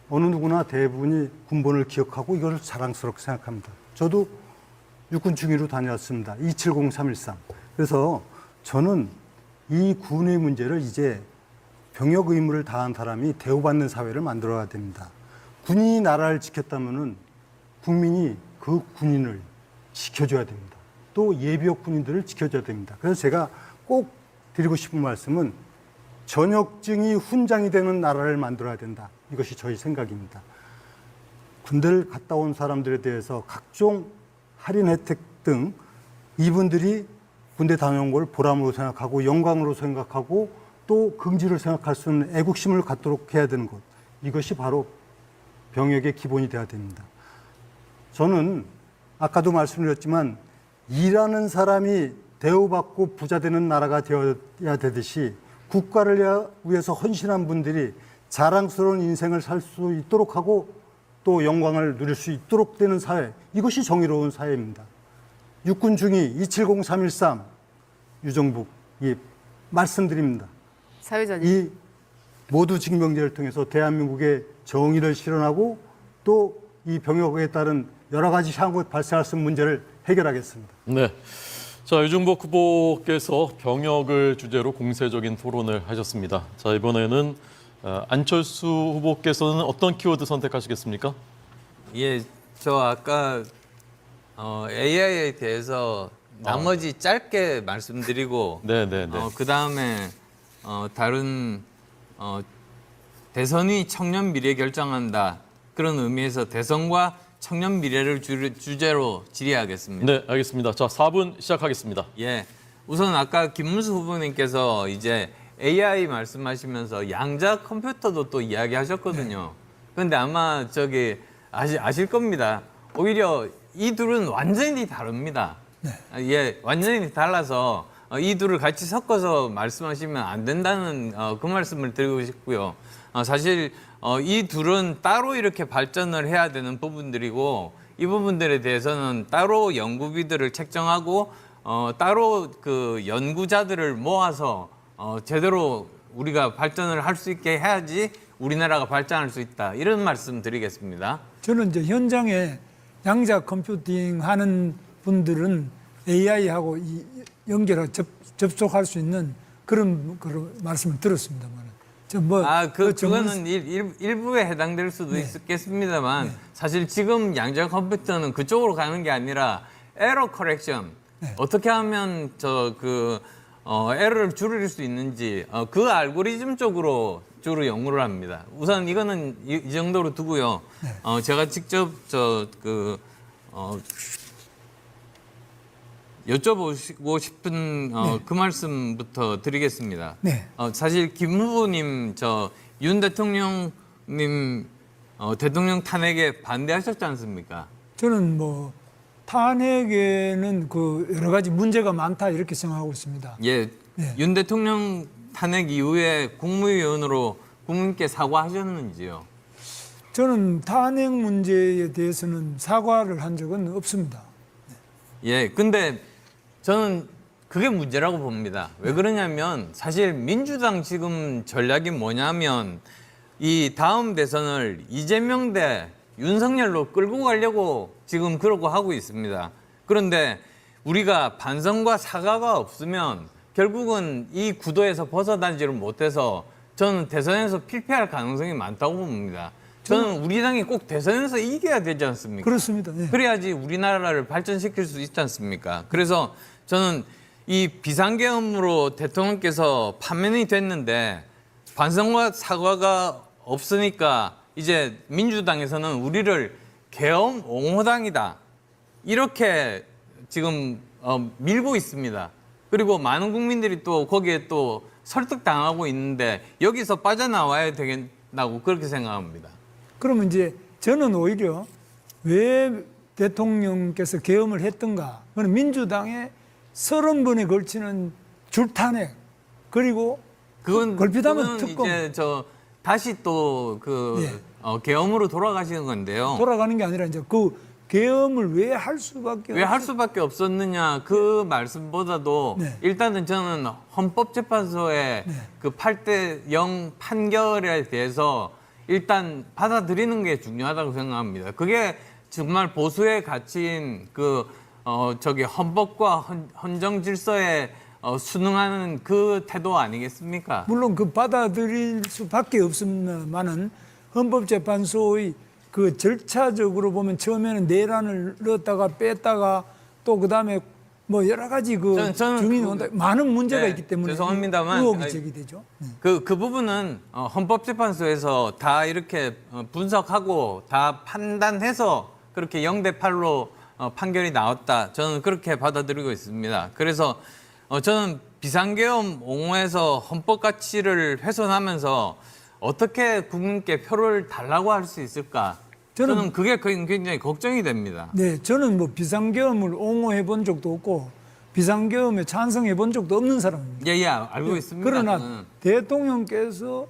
어느 누구나 대부분이 군본을 기억하고 이걸 자랑스럽게 생각합니다. 저도 육군 중위로 다녀왔습니다. 270313. 그래서 저는 이 군의 문제를 이제 병역 의무를 다한 사람이 대우받는 사회를 만들어야 됩니다. 군인이 나라를 지켰다면은 국민이 그 군인을 지켜줘야 됩니다. 또 예비역 군인들을 지켜줘야 됩니다. 그래서 제가 꼭 드리고 싶은 말씀은 전역증이 훈장이 되는 나라를 만들어야 된다. 이것이 저희 생각입니다. 군대를 갔다 온 사람들에 대해서 각종 할인 혜택 등 이분들이 군대 다녀온 걸 보람으로 생각하고 영광으로 생각하고 또 긍지를 생각할 수 있는 애국심을 갖도록 해야 되는 것. 이것이 바로 병역의 기본이 돼야 됩니다. 저는 아까도 말씀드렸지만 일하는 사람이 대우받고 부자 되는 나라가 되어야 되듯이 국가를 위해서 헌신한 분들이 자랑스러운 인생을 살 수 있도록 하고 또 영광을 누릴 수 있도록 되는 사회, 이것이 정의로운 사회입니다. 육군 중위 270313 유정북 말씀드립니다. 사회자님. 이 모두 징병제를 통해서 대한민국의 정의를 실현하고 또 이 병역에 따른 여러 가지 향후 발생할 수 있는 문제를 해결하겠습니다. 네. 자, 유중복 후보께서 병역을 주제로 공세적인 토론을 하셨습니다. 자, 이번에는 안철수 후보께서는 어떤 키워드 선택하시겠습니까? 예, 저 아까 AI에 대해서 나머지 짧게 말씀드리고 네네네. 그 다음에 다른 대선이 청년 미래 결정한다 그런 의미에서 대선과 청년 미래를 주제로 질의하겠습니다. 네, 알겠습니다. 자, 4분 시작하겠습니다. 예, 우선 아까 김문수 후보님께서 이제 AI 말씀하시면서 양자 컴퓨터도 또 이야기하셨거든요. 그런데 아마 아실 겁니다. 오히려 이 둘은 완전히 다릅니다. 예, 완전히 달라서 이 둘을 같이 섞어서 말씀하시면 안 된다는 그 말씀을 드리고 싶고요. 사실 이 둘은 따로 이렇게 발전을 해야 되는 부분들이고 이 부분들에 대해서는 따로 연구비들을 책정하고 따로 그 연구자들을 모아서 제대로 우리가 발전을 할 수 있게 해야지 우리나라가 발전할 수 있다. 이런 말씀 드리겠습니다. 저는 이제 현장에 양자 컴퓨팅 하는 분들은 AI하고 연결하고 접속할 수 있는 그런 말씀을 들었습니다만. 그거는 일부에 해당될 수도 있겠습니다만 사실 지금 양자 컴퓨터는 그쪽으로 가는 게 아니라 에러 커렉션 어떻게 하면 에러를 줄일 수 있는지 그 알고리즘 쪽으로 주로 연구를 합니다. 우선 이거는 이 정도로 두고요. 제가 직접 여쭤보고 싶은 그 말씀부터 드리겠습니다. 네. 사실 김 후보님, 윤 대통령님 대통령 탄핵에 반대하셨지 않습니까? 저는 뭐 탄핵에는 그 여러 가지 문제가 많다 이렇게 생각하고 있습니다. 예, 네. 윤 대통령 탄핵 이후에 국무위원으로 국민께 사과하셨는지요? 저는 탄핵 문제에 대해서는 사과를 한 적은 없습니다. 예, 근데 저는 그게 문제라고 봅니다. 왜 그러냐면 사실 민주당 지금 전략이 뭐냐면 이 다음 대선을 이재명 대 윤석열로 끌고 가려고 지금 그러고 하고 있습니다. 그런데 우리가 반성과 사과가 없으면 결국은 이 구도에서 벗어나지를 못해서 저는 대선에서 필패할 가능성이 많다고 봅니다. 저는 우리 당이 꼭 대선에서 이겨야 되지 않습니까? 그렇습니다. 네. 그래야지 우리나라를 발전시킬 수 있지 않습니까? 그래서 저는 이 비상계엄으로 대통령께서 파면이 됐는데 반성과 사과가 없으니까 이제 민주당에서는 우리를 계엄 옹호당이다 이렇게 지금 밀고 있습니다. 그리고 많은 국민들이 또 거기에 또 설득당하고 있는데 여기서 빠져나와야 되겠다고 그렇게 생각합니다. 그러면 이제 저는 오히려 왜 대통령께서 계엄을 했던가? 그건 민주당의 30번에 걸치는 줄탄핵 그리고 걸핏하면 특검 이제 저 다시 또 그 예. 계엄으로 돌아가시는 건데요. 돌아가는 게 아니라 이제 그 계엄을 왜 할 수밖에 왜 할 수밖에 없었느냐 그 말씀보다도 네. 일단은 저는 헌법재판소의 그 8대0 판결에 대해서 일단 받아들이는 게 중요하다고 생각합니다. 그게 정말 보수의 가치인 저기 헌법과 헌정 질서에 순응하는 그 태도 아니겠습니까? 물론 그 받아들일 수밖에 없습니다만은 헌법재판소의 그 절차적으로 보면 처음에는 내란을 넣었다가 뺐다가 또 그다음에 뭐 여러 가지 그 저는 증인이 온다 많은 문제가 네, 있기 때문에 죄송합니다만 의혹이 제기되죠. 네. 그 부분은 헌법재판소에서 다 이렇게 분석하고 다 판단해서 그렇게 0대8로 판결이 나왔다. 저는 그렇게 받아들이고 있습니다. 그래서 저는 비상계엄 옹호해서 헌법 가치를 훼손하면서 어떻게 국민께 표를 달라고 할 수 있을까? 저는 그게 굉장히 걱정이 됩니다. 네, 저는 뭐 비상계엄을 옹호해 본 적도 없고 비상계엄에 찬성해 본 적도 없는 사람입니다. 예, 알고 있습니다. 그러나 저는. 대통령께서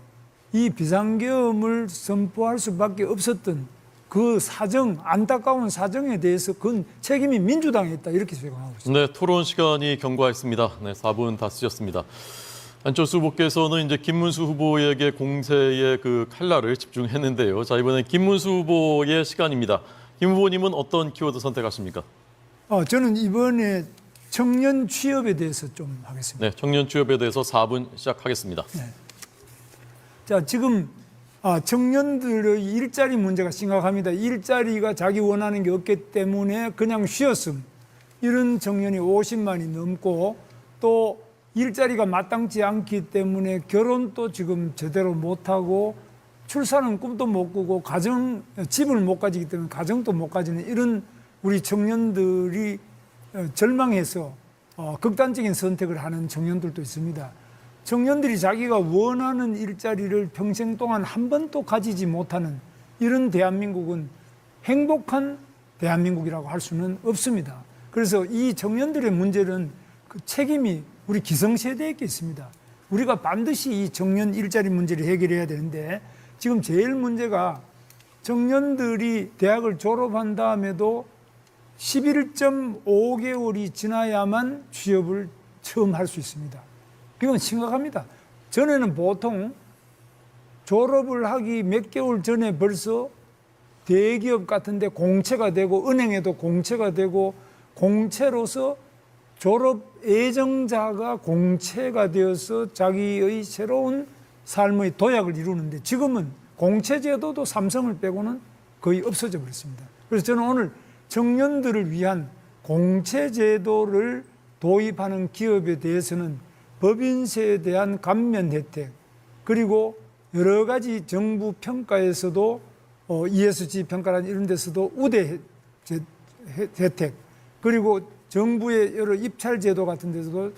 이 비상계엄을 선포할 수밖에 없었던 그 사정, 안타까운 사정에 대해서 그건 책임이 민주당에 있다 이렇게 생각하고 있습니다. 네, 토론 시간이 경과했습니다. 네, 4분 다 쓰셨습니다. 안철수 후보께서는 이제 김문수 후보에게 공세의 그 칼날을 집중했는데요. 자, 이번엔 김문수 후보의 시간입니다. 김 후보님은 어떤 키워드 선택하십니까? 저는 이번에 청년 취업에 대해서 좀 하겠습니다. 네, 청년 취업에 대해서 4분 시작하겠습니다. 자, 지금 청년들의 일자리 문제가 심각합니다. 일자리가 자기 원하는 게 없기 때문에 그냥 쉬었음. 이런 청년이 50만이 넘고 또 일자리가 마땅치 않기 때문에 결혼도 지금 제대로 못하고 출산은 꿈도 못 꾸고 집을 못 가지기 때문에 가정도 못 가지는 이런 우리 청년들이 절망해서 극단적인 선택을 하는 청년들도 있습니다. 청년들이 자기가 원하는 일자리를 평생 동안 한 번도 가지지 못하는 이런 대한민국은 행복한 대한민국이라고 할 수는 없습니다. 그래서 이 청년들의 문제는 그 책임이 우리 기성세대에게 있습니다. 우리가 반드시 이 청년 일자리 문제를 해결해야 되는데 지금 제일 문제가 청년들이 대학을 졸업한 다음에도 11.5개월이 지나야만 취업을 처음 할 수 있습니다. 이건 심각합니다. 전에는 보통 졸업을 하기 몇 개월 전에 벌써 대기업 같은 데 공채가 되고 은행에도 공채가 되고 공채로서 졸업 예정자가 공채가 되어서 자기의 새로운 삶의 도약을 이루는데 지금은 공채 제도도 삼성을 빼고는 거의 없어져 버렸습니다. 그래서 저는 오늘 청년들을 위한 공채 제도를 도입하는 기업에 대해서는 법인세에 대한 감면 혜택 그리고 여러 가지 정부 평가에서도 ESG 평가라는 이런 데서도 우대 혜택 그리고 정부의 여러 입찰 제도 같은 데서도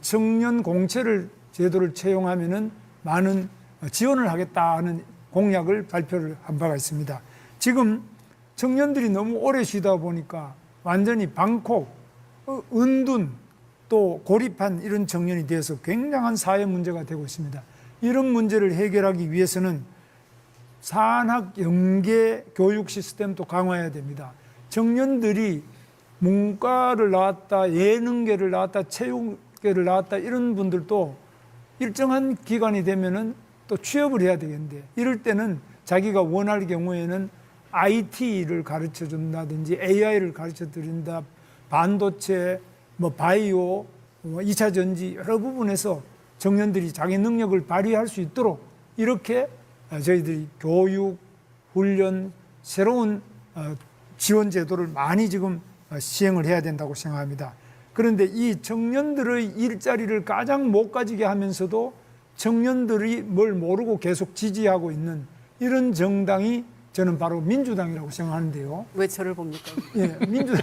청년 공채를 제도를 채용하면은 많은 지원을 하겠다 하는 공약을 발표를 한 바가 있습니다. 지금 청년들이 너무 오래 쉬다 보니까 완전히 방콕, 은둔, 또 고립한 이런 청년이 되어서 굉장한 사회 문제가 되고 있습니다. 이런 문제를 해결하기 위해서는 산학 연계 교육 시스템도 강화해야 됩니다. 청년들이 문과를 나왔다, 예능계를 나왔다, 체육계를 나왔다 이런 분들도 일정한 기간이 되면은 또 취업을 해야 되겠는데 이럴 때는 자기가 원할 경우에는 IT를 가르쳐 준다든지 AI를 가르쳐 드린다, 반도체, 바이오, 2차 전지 여러 부분에서 청년들이 자기 능력을 발휘할 수 있도록 이렇게 저희들이 교육, 훈련, 새로운 지원 제도를 많이 지금 시행을 해야 된다고 생각합니다. 그런데 이 청년들의 일자리를 가장 못 가지게 하면서도 청년들이 뭘 모르고 계속 지지하고 있는 이런 정당이 저는 바로 민주당이라고 생각하는데요. 왜 저를 봅니까? 예, 민주당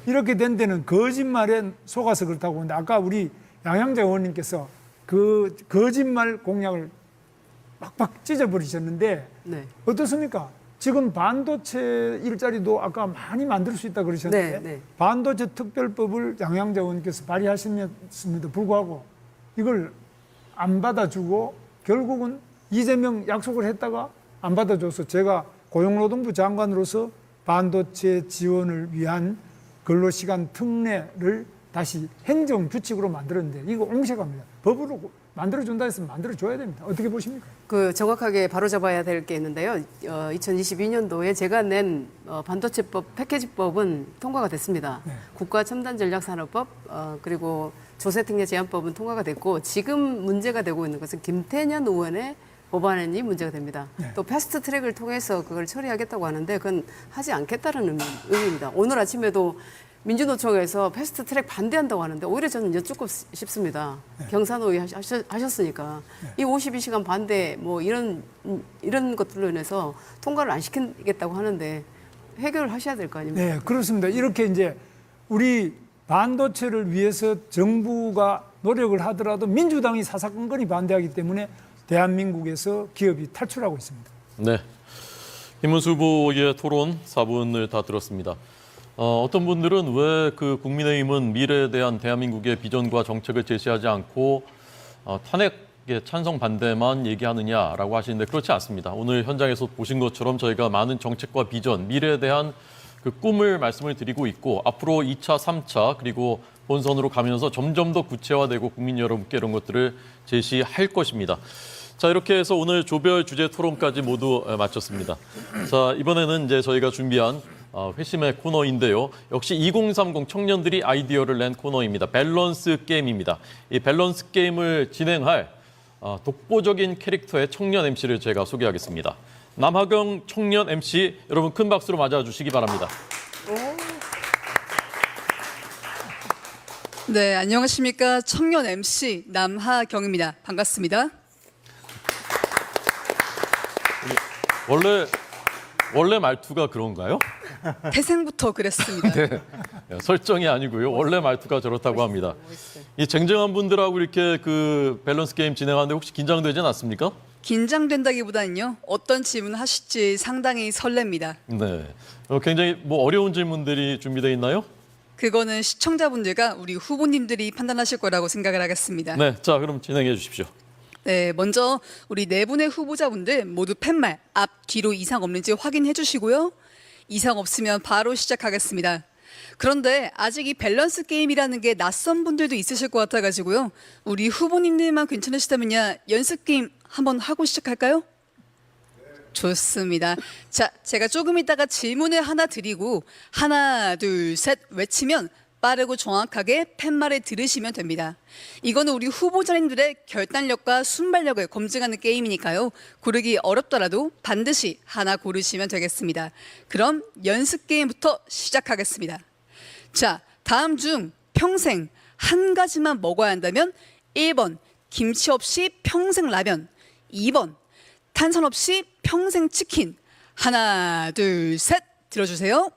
이렇게 된 데는 거짓말에 속아서 그렇다고 하는데 아까 우리 양양자 의원님께서 그 거짓말 공약을 빡빡 찢어버리셨는데 네. 어떻습니까? 지금 반도체 일자리도 아까 많이 만들 수 있다 그러셨는데 네, 네. 반도체 특별법을 양양자 의원께서 발의하셨음에도 불구하고 이걸 안 받아주고 결국은 이재명 약속을 했다가 안 받아줘서 제가 고용노동부 장관으로서 반도체 지원을 위한 근로시간 특례를 다시 행정규칙으로 만들었는데 이거 옹색합니다. 법으로 만들어준다 했으면 만들어줘야 됩니다. 어떻게 보십니까? 정확하게 바로잡아야 될 게 있는데요. 2022년도에 제가 낸 반도체법 패키지법은 통과가 됐습니다. 네. 국가첨단전략산업법 그리고 조세특례 제한법은 통과가 됐고 지금 문제가 되고 있는 것은 김태년 의원의 법안이 문제가 됩니다. 네. 또 패스트 트랙을 통해서 그걸 처리하겠다고 하는데 그건 하지 않겠다는 의미입니다. 오늘 아침에도 민주노총에서 패스트 트랙 반대한다고 하는데 오히려 저는 여쭙고 싶습니다. 네. 경산호위 하셨으니까 이 52시간 반대 이런 것들로 인해서 통과를 안 시키겠다고 하는데 해결을 하셔야 될 거 아닙니까? 네, 그렇습니다. 이렇게 이제 우리 반도체를 위해서 정부가 노력을 하더라도 민주당이 사사건건이 반대하기 때문에 대한민국에서 기업이 탈출하고 있습니다. 네, 김문수 후보의 토론 4분을 다 들었습니다. 어떤 분들은 왜 그 국민의힘은 미래에 대한 대한민국의 비전과 정책을 제시하지 않고 탄핵에 찬성 반대만 얘기하느냐라고 하시는데 그렇지 않습니다. 오늘 현장에서 보신 것처럼 저희가 많은 정책과 비전, 미래에 대한 그 꿈을 말씀을 드리고 있고 앞으로 2차, 3차 그리고 본선으로 가면서 점점 더 구체화되고 국민 여러분께 이런 것들을 제시할 것입니다. 자, 이렇게 해서 오늘 조별 주제 토론까지 모두 마쳤습니다. 자, 이번에는 이제 저희가 준비한 회심의 코너인데요. 역시 2030 청년들이 아이디어를 낸 코너입니다. 밸런스 게임입니다. 이 밸런스 게임을 진행할 독보적인 캐릭터의 청년 MC를 제가 소개하겠습니다. 남하경 청년 MC, 여러분 큰 박수로 맞아주시기 바랍니다. 네, 안녕하십니까. 청년 MC 남하경입니다. 반갑습니다. 원래 말투가 그런가요? 태생부터 그랬습니다. 네, 설정이 아니고요. 원래 말투가 저렇다고 합니다. 이 쟁쟁한 분들하고 이렇게 그 밸런스 게임 진행하는데 혹시 긴장되진 않습니까? 긴장된다기보다는요. 어떤 질문 하실지 상당히 설렙니다. 네, 굉장히 어려운 질문들이 준비되어 있나요? 그거는 시청자분들과 우리 후보님들이 판단하실 거라고 생각을 하겠습니다. 네, 자 그럼 진행해 주십시오. 네, 먼저 우리 네 분의 후보자분들 모두 팻말 앞, 뒤로 이상 없는지 확인해 주시고요. 이상 없으면 바로 시작하겠습니다. 그런데 아직 이 밸런스 게임이라는 게 낯선 분들도 있으실 것 같아가지고요. 우리 후보님들만 괜찮으시다면요. 연습 게임 한번 하고 시작할까요? 좋습니다. 자, 제가 조금 있다가 질문을 하나 드리고 하나, 둘, 셋 외치면 빠르고 정확하게 팻말을 들으시면 됩니다. 이거는 우리 후보자님들의 결단력과 순발력을 검증하는 게임이니까요. 고르기 어렵더라도 반드시 하나 고르시면 되겠습니다. 그럼 연습 게임부터 시작하겠습니다. 자, 다음 중 평생 한 가지만 먹어야 한다면 1번 김치 없이 평생 라면, 2번 탄산 없이 평생 치킨. 하나, 둘, 셋 들어주세요.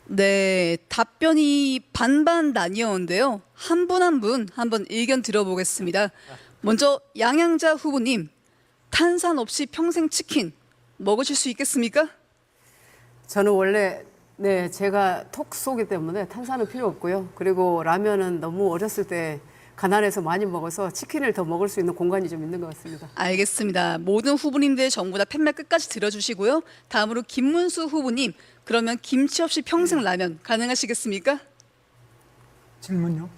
네, 답변이 반반 나뉘었는데요. 한 분 한 분 한번 의견 들어보겠습니다. 먼저 양양자 후보님, 탄산 없이 평생 치킨 먹으실 수 있겠습니까? 저는 원래 제가 톡 쏘기 때문에 탄산은 필요 없고요. 그리고 라면은 너무 어렸을 때 가난해서 많이 먹어서 치킨을 더 먹을 수 있는 공간이 좀 있는 것 같습니다. 알겠습니다. 모든 후보님들 전부 다 팻말 끝까지 들어주시고요. 다음으로 김문수 후보님, 그러면 김치 없이 평생 라면 가능하시겠습니까? 질문요?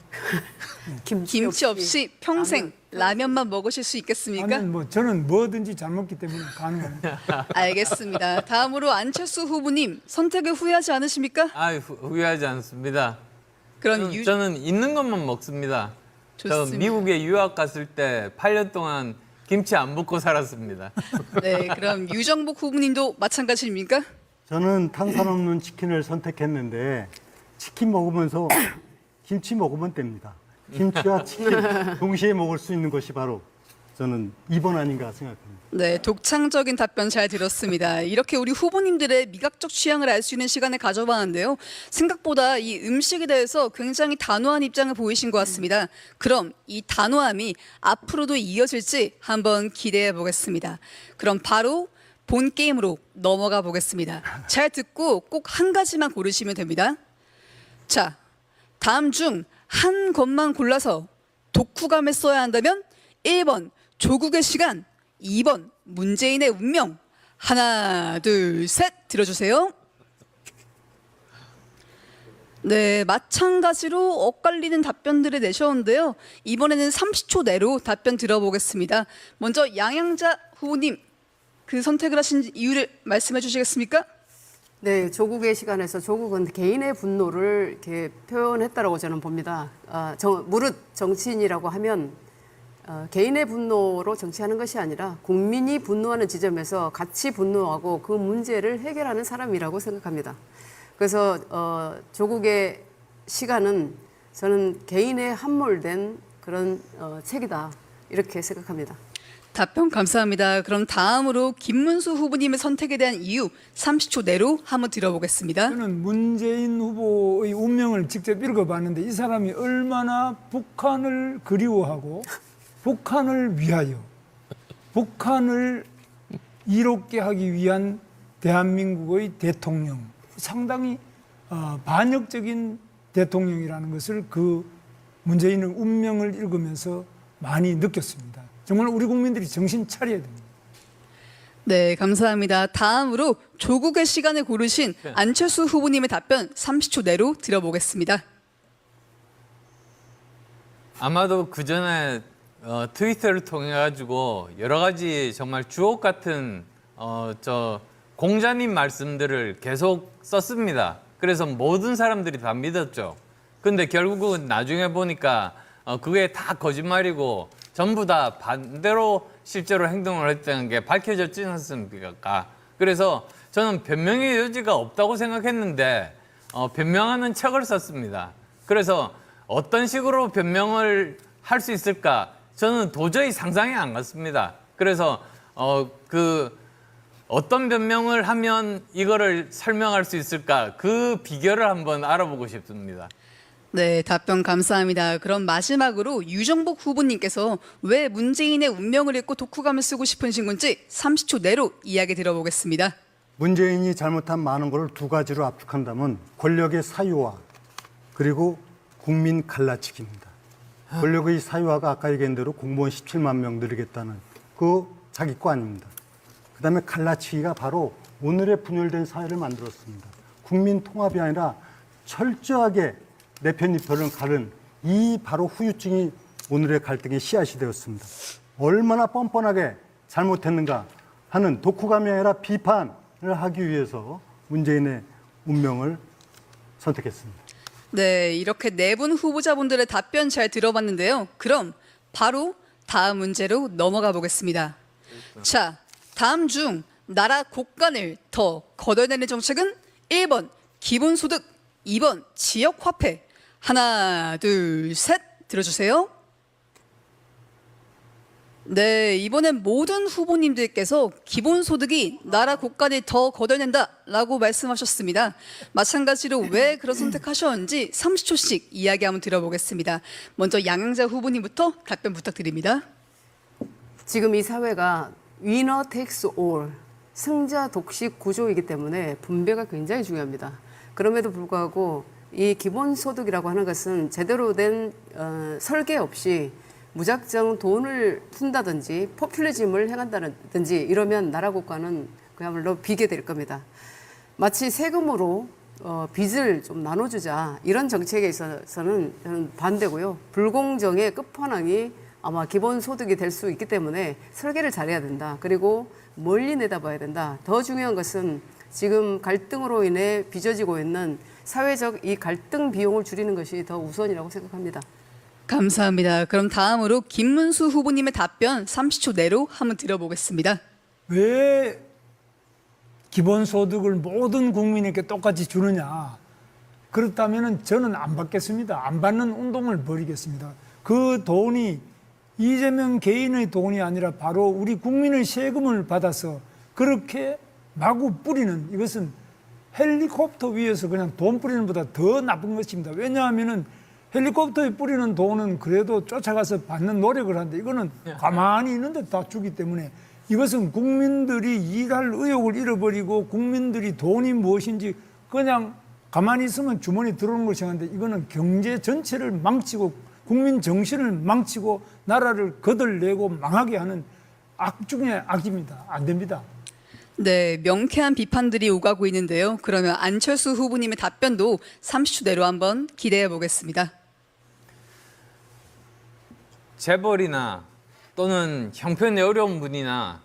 김치 없이 평생 라면만 먹으실 수 있겠습니까? 아니, 뭐 저는 뭐든지 잘 먹기 때문에 가능합니다. 알겠습니다. 다음으로 안철수 후보님, 선택을 후회하지 않으십니까? 후회하지 않습니다. 그럼 저는 있는 것만 먹습니다. 저 좋습니다. 미국에 유학 갔을 때 8년 동안 김치 안 먹고 살았습니다. 네, 그럼 유정복 후보님도 마찬가지입니까? 저는 탄산 없는 치킨을 선택했는데 치킨 먹으면서 김치 먹으면 됩니다. 김치와 치킨 동시에 먹을 수 있는 것이 바로 저는 2번 아닌가 생각합니다. 네, 독창적인 답변 잘 들었습니다. 이렇게 우리 후보님들의 미각적 취향을 알 수 있는 시간을 가져봤는데요. 생각보다 이 음식에 대해서 굉장히 단호한 입장을 보이신 것 같습니다. 그럼 이 단호함이 앞으로도 이어질지 한번 기대해 보겠습니다. 그럼 바로 본 게임으로 넘어가 보겠습니다. 잘 듣고 꼭 한 가지만 고르시면 됩니다. 자, 다음 중 한 것만 골라서 독후감에 써야 한다면 1번 조국의 시간, 2번 문재인의 운명. 하나, 둘, 셋 들어주세요. 네, 마찬가지로 엇갈리는 답변들을 내셨는데요. 이번에는 30초 내로 답변 들어보겠습니다. 먼저 양양자 후보님, 그 선택을 하신 이유를 말씀해 주시겠습니까? 네, 조국의 시간에서 조국은 개인의 분노를 이렇게 표현했다라고 저는 봅니다. 무릇 정치인이라고 하면 개인의 분노로 정치하는 것이 아니라 국민이 분노하는 지점에서 같이 분노하고 그 문제를 해결하는 사람이라고 생각합니다. 그래서 조국의 시간은 저는 개인의 함몰된 그런 책이다 이렇게 생각합니다. 답변 감사합니다. 그럼 다음으로 김문수 후보님의 선택에 대한 이유 30초 내로 한번 들어보겠습니다. 저는 문재인 후보의 운명을 직접 읽어봤는데 이 사람이 얼마나 북한을 그리워하고 북한을 위하여 북한을 이롭게 하기 위한 대한민국의 대통령, 상당히 반역적인 대통령이라는 것을 그 문재인의 운명을 읽으면서 많이 느꼈습니다. 정말 우리 국민들이 정신 차려야 됩니다. 네, 감사합니다. 다음으로 조국의 시간을 고르신 안철수 후보님의 답변 30초 내로 들어보겠습니다. 아마도 그 전에 트위터를 통해 가지고 여러 가지 정말 주옥 같은 저 공자님 말씀들을 계속 썼습니다. 그래서 모든 사람들이 다 믿었죠. 근데 결국은 나중에 보니까 그게 다 거짓말이고 전부 다 반대로 실제로 행동을 했다는 게 밝혀졌지 않습니까? 그래서 저는 변명의 여지가 없다고 생각했는데 변명하는 척을 썼습니다. 그래서 어떤 식으로 변명을 할 수 있을까? 저는 도저히 상상이 안 갔습니다. 그래서 어떤 변명을 하면 이거를 설명할 수 있을까? 그 비결을 한번 알아보고 싶습니다. 네, 답변 감사합니다. 그럼 마지막으로 유정복 후보님께서 왜 문재인의 운명을 읽고 독후감을 쓰고 싶으신 건지 30초 내로 이야기 들어보겠습니다. 문재인이 잘못한 많은 걸 두 가지로 압축한다면 권력의 사유화 그리고 국민 갈라치기입니다. 권력의 사유화가 아까 얘기한 대로 공무원 17만 명 늘리겠다는 그 자기 거 아닙니다. 그다음에 갈라치기가 바로 오늘의 분열된 사회를 만들었습니다. 국민 통합이 아니라 철저하게 내 편, 네 편을 가른 이 바로 후유증이 오늘의 갈등의 씨앗이 되었습니다. 얼마나 뻔뻔하게 잘못했는가 하는 독후감이 아니라 비판을 하기 위해서 문재인의 운명을 선택했습니다. 네, 이렇게 네 분 후보자분들의 답변 잘 들어봤는데요. 그럼 바로 다음 문제로 넘어가 보겠습니다. 자, 다음 중 나라 곳간을 더 걷어내는 정책은 1번 기본소득, 2번 지역화폐. 하나, 둘, 셋 들어주세요. 네, 이번엔 모든 후보님들께서 기본소득이 나라 곳간을 더 걷어낸다라고 말씀하셨습니다. 마찬가지로 왜 그런 선택하셨는지 30초씩 이야기 한번 들어보겠습니다. 먼저 양양자 후보님부터 답변 부탁드립니다. 지금 이 사회가 위너 텍스 올, 승자 독식 구조이기 때문에 분배가 굉장히 중요합니다. 그럼에도 불구하고 이 기본소득이라고 하는 것은 제대로 된 설계 없이 무작정 돈을 푼다든지 포퓰리즘을 행한다든지 이러면 나라 국가는 그야말로 비게 될 겁니다. 마치 세금으로 빚을 좀 나눠주자 이런 정책에 있어서는 저는 반대고요. 불공정의 끝판왕이 아마 기본소득이 될 수 있기 때문에 설계를 잘해야 된다. 그리고 멀리 내다봐야 된다. 더 중요한 것은 지금 갈등으로 인해 빚어지고 있는 사회적 이 갈등 비용을 줄이는 것이 더 우선이라고 생각합니다. 감사합니다. 그럼 다음으로 김문수 후보님의 답변 30초 내로 한번 들어보겠습니다. 왜 기본소득을 모든 국민에게 똑같이 주느냐? 그렇다면 저는 안 받겠습니다. 안 받는 운동을 벌이겠습니다. 그 돈이 이재명 개인의 돈이 아니라 바로 우리 국민의 세금을 받아서 그렇게 마구 뿌리는, 이것은 헬리콥터 위에서 그냥 돈 뿌리는 것보다 더 나쁜 것입니다. 왜냐하면 헬리콥터에 뿌리는 돈은 그래도 쫓아가서 받는 노력을 하는데 이거는 가만히 있는데 다 주기 때문에 이것은 국민들이 일할 의욕을 잃어버리고 국민들이 돈이 무엇인지 그냥 가만히 있으면 주머니 들어오는 걸 생각하는데 이거는 경제 전체를 망치고 국민 정신을 망치고 나라를 거들내고 망하게 하는 악 중의 악입니다. 안 됩니다. 네, 명쾌한 비판들이 오가고 있는데요. 그러면 안철수 후보님의 답변도 30초 내로 한번 기대해 보겠습니다. 재벌이나 또는 형편이 어려운 분이나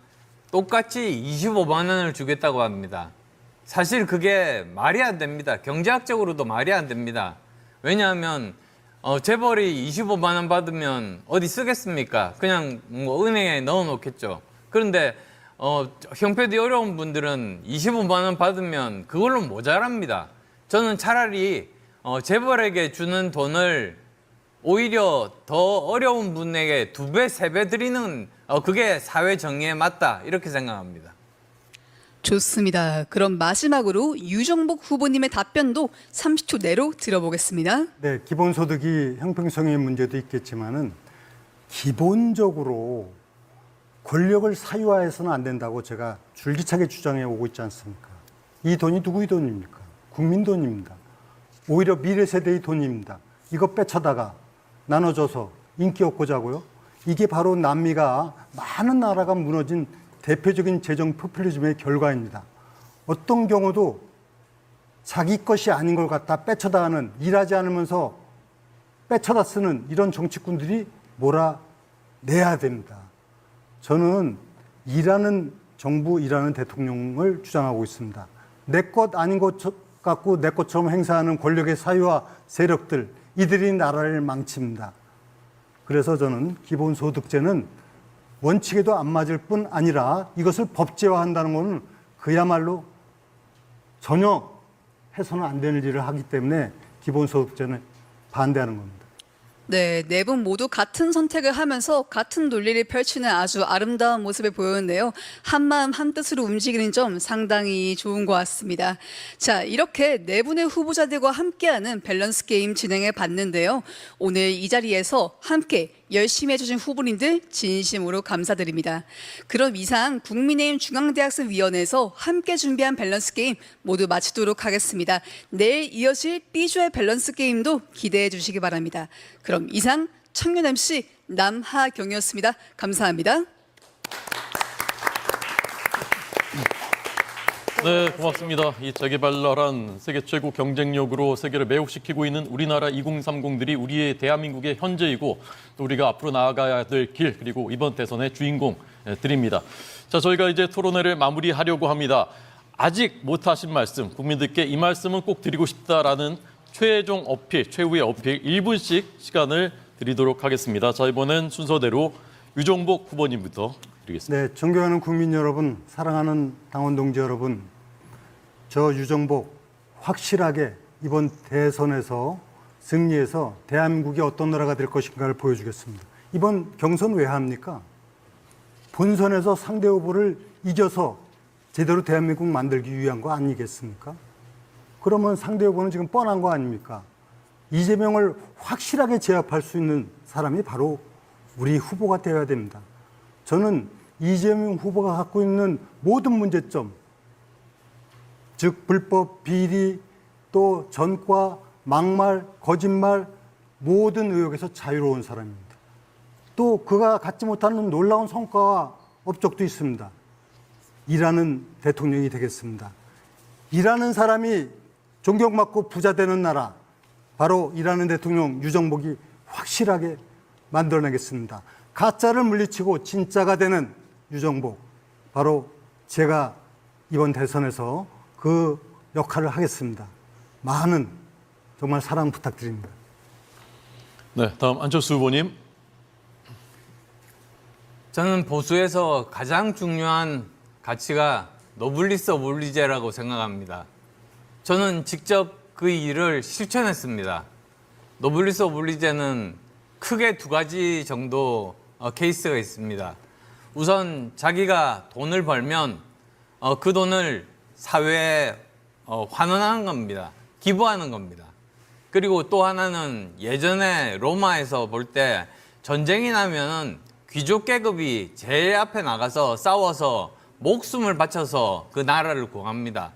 똑같이 25만 원을 주겠다고 합니다. 사실 그게 말이 안 됩니다. 경제학적으로도 말이 안 됩니다. 왜냐하면 재벌이 25만 원 받으면 어디 쓰겠습니까? 그냥 뭐 은행에 넣어 놓겠죠. 그런데 형편이 어려운 분들은 25만 원 받으면 그걸로 모자랍니다. 저는 차라리 재벌에게 주는 돈을 오히려 더 어려운 분에게 2배, 3배 드리는 그게 사회 정의에 맞다 이렇게 생각합니다. 좋습니다. 그럼 마지막으로 유정복 후보님의 답변도 30초 내로 들어보겠습니다. 네, 기본소득이 형평성의 문제도 있겠지만은 기본적으로 권력을 사유화해서는 안 된다고 제가 줄기차게 주장해 오고 있지 않습니까? 이 돈이 누구의 돈입니까? 국민 돈입니다. 오히려 미래 세대의 돈입니다. 이거 빼쳐다가 나눠줘서 인기 얻고자 하고요. 이게 바로 남미가 많은 나라가 무너진 대표적인 재정 포퓰리즘의 결과입니다. 어떤 경우도 자기 것이 아닌 걸 갖다 빼쳐다 하는, 일하지 않으면서 빼쳐다 쓰는 이런 정치꾼들이 몰아내야 됩니다. 저는 일하는 정부, 일하는 대통령을 주장하고 있습니다. 내 것 아닌 것 갖고 내 것처럼 행사하는 권력의 사유와 세력들, 이들이 나라를 망칩니다. 그래서 저는 기본소득제는 원칙에도 안 맞을 뿐 아니라 이것을 법제화한다는 것은 그야말로 전혀 해서는 안 되는 일을 하기 때문에 기본소득제는 반대하는 겁니다. 네, 네 분 모두 같은 선택을 하면서 같은 논리를 펼치는 아주 아름다운 모습을 보였는데요. 한마음 한뜻으로 움직이는 점 상당히 좋은 것 같습니다. 자, 이렇게 네 분의 후보자들과 함께하는 밸런스 게임 진행해 봤는데요. 오늘 이 자리에서 함께 열심히 해주신 후보님들 진심으로 감사드립니다. 그럼 이상 국민의힘 중앙대학생위원회에서 함께 준비한 밸런스 게임 모두 마치도록 하겠습니다. 내일 이어질 B조의 밸런스 게임도 기대해 주시기 바랍니다. 그럼 이상 청년 MC 남하경이었습니다. 감사합니다. 네, 고맙습니다. 이 재개발랄한 세계 최고 경쟁력으로 세계를 매혹시키고 있는 우리나라 2030들이 우리의 대한민국의 현재이고 또 우리가 앞으로 나아가야 될 길, 그리고 이번 대선의 주인공들입니다. 자, 저희가 이제 토론회를 마무리하려고 합니다. 아직 못하신 말씀, 국민들께 이 말씀은 꼭 드리고 싶다라는 최종 어필, 최후의 어필 1분씩 시간을 드리도록 하겠습니다. 자, 이번엔 순서대로 유정복 후보님부터 드리겠습니다. 네, 존경하는 국민 여러분, 사랑하는 당원 동지 여러분, 저 유정복 확실하게 이번 대선에서 승리해서 대한민국이 어떤 나라가 될 것인가를 보여주겠습니다. 이번 경선 왜 합니까? 본선에서 상대 후보를 이겨서 제대로 대한민국 만들기 위한 거 아니겠습니까? 그러면 상대 후보는 지금 뻔한 거 아닙니까? 이재명을 확실하게 제압할 수 있는 사람이 바로 우리 후보가 되어야 됩니다. 저는 이재명 후보가 갖고 있는 모든 문제점, 즉 불법, 비리, 또 전과, 막말, 거짓말 모든 의혹에서 자유로운 사람입니다. 또 그가 갖지 못하는 놀라운 성과와 업적도 있습니다. 일하는 대통령이 되겠습니다. 일하는 사람이 존경받고 부자 되는 나라, 바로 일하는 대통령 유정복이 확실하게 만들어내겠습니다. 가짜를 물리치고 진짜가 되는 유정복, 바로 제가 이번 대선에서 그 역할을 하겠습니다. 많은 정말 사랑 부탁드립니다. 네, 다음 안철수 후보님. 저는 보수에서 가장 중요한 가치가 노블리스 오블리제라고 생각합니다. 저는 직접 그 일을 실천했습니다. 노블리스 오블리제는 크게 두 가지 정도 케이스가 있습니다. 우선 자기가 돈을 벌면 그 돈을 사회에 환원하는 겁니다. 기부하는 겁니다. 그리고 또 하나는 예전에 로마에서 볼 때 전쟁이 나면은 귀족 계급이 제일 앞에 나가서 싸워서 목숨을 바쳐서 그 나라를 구합니다.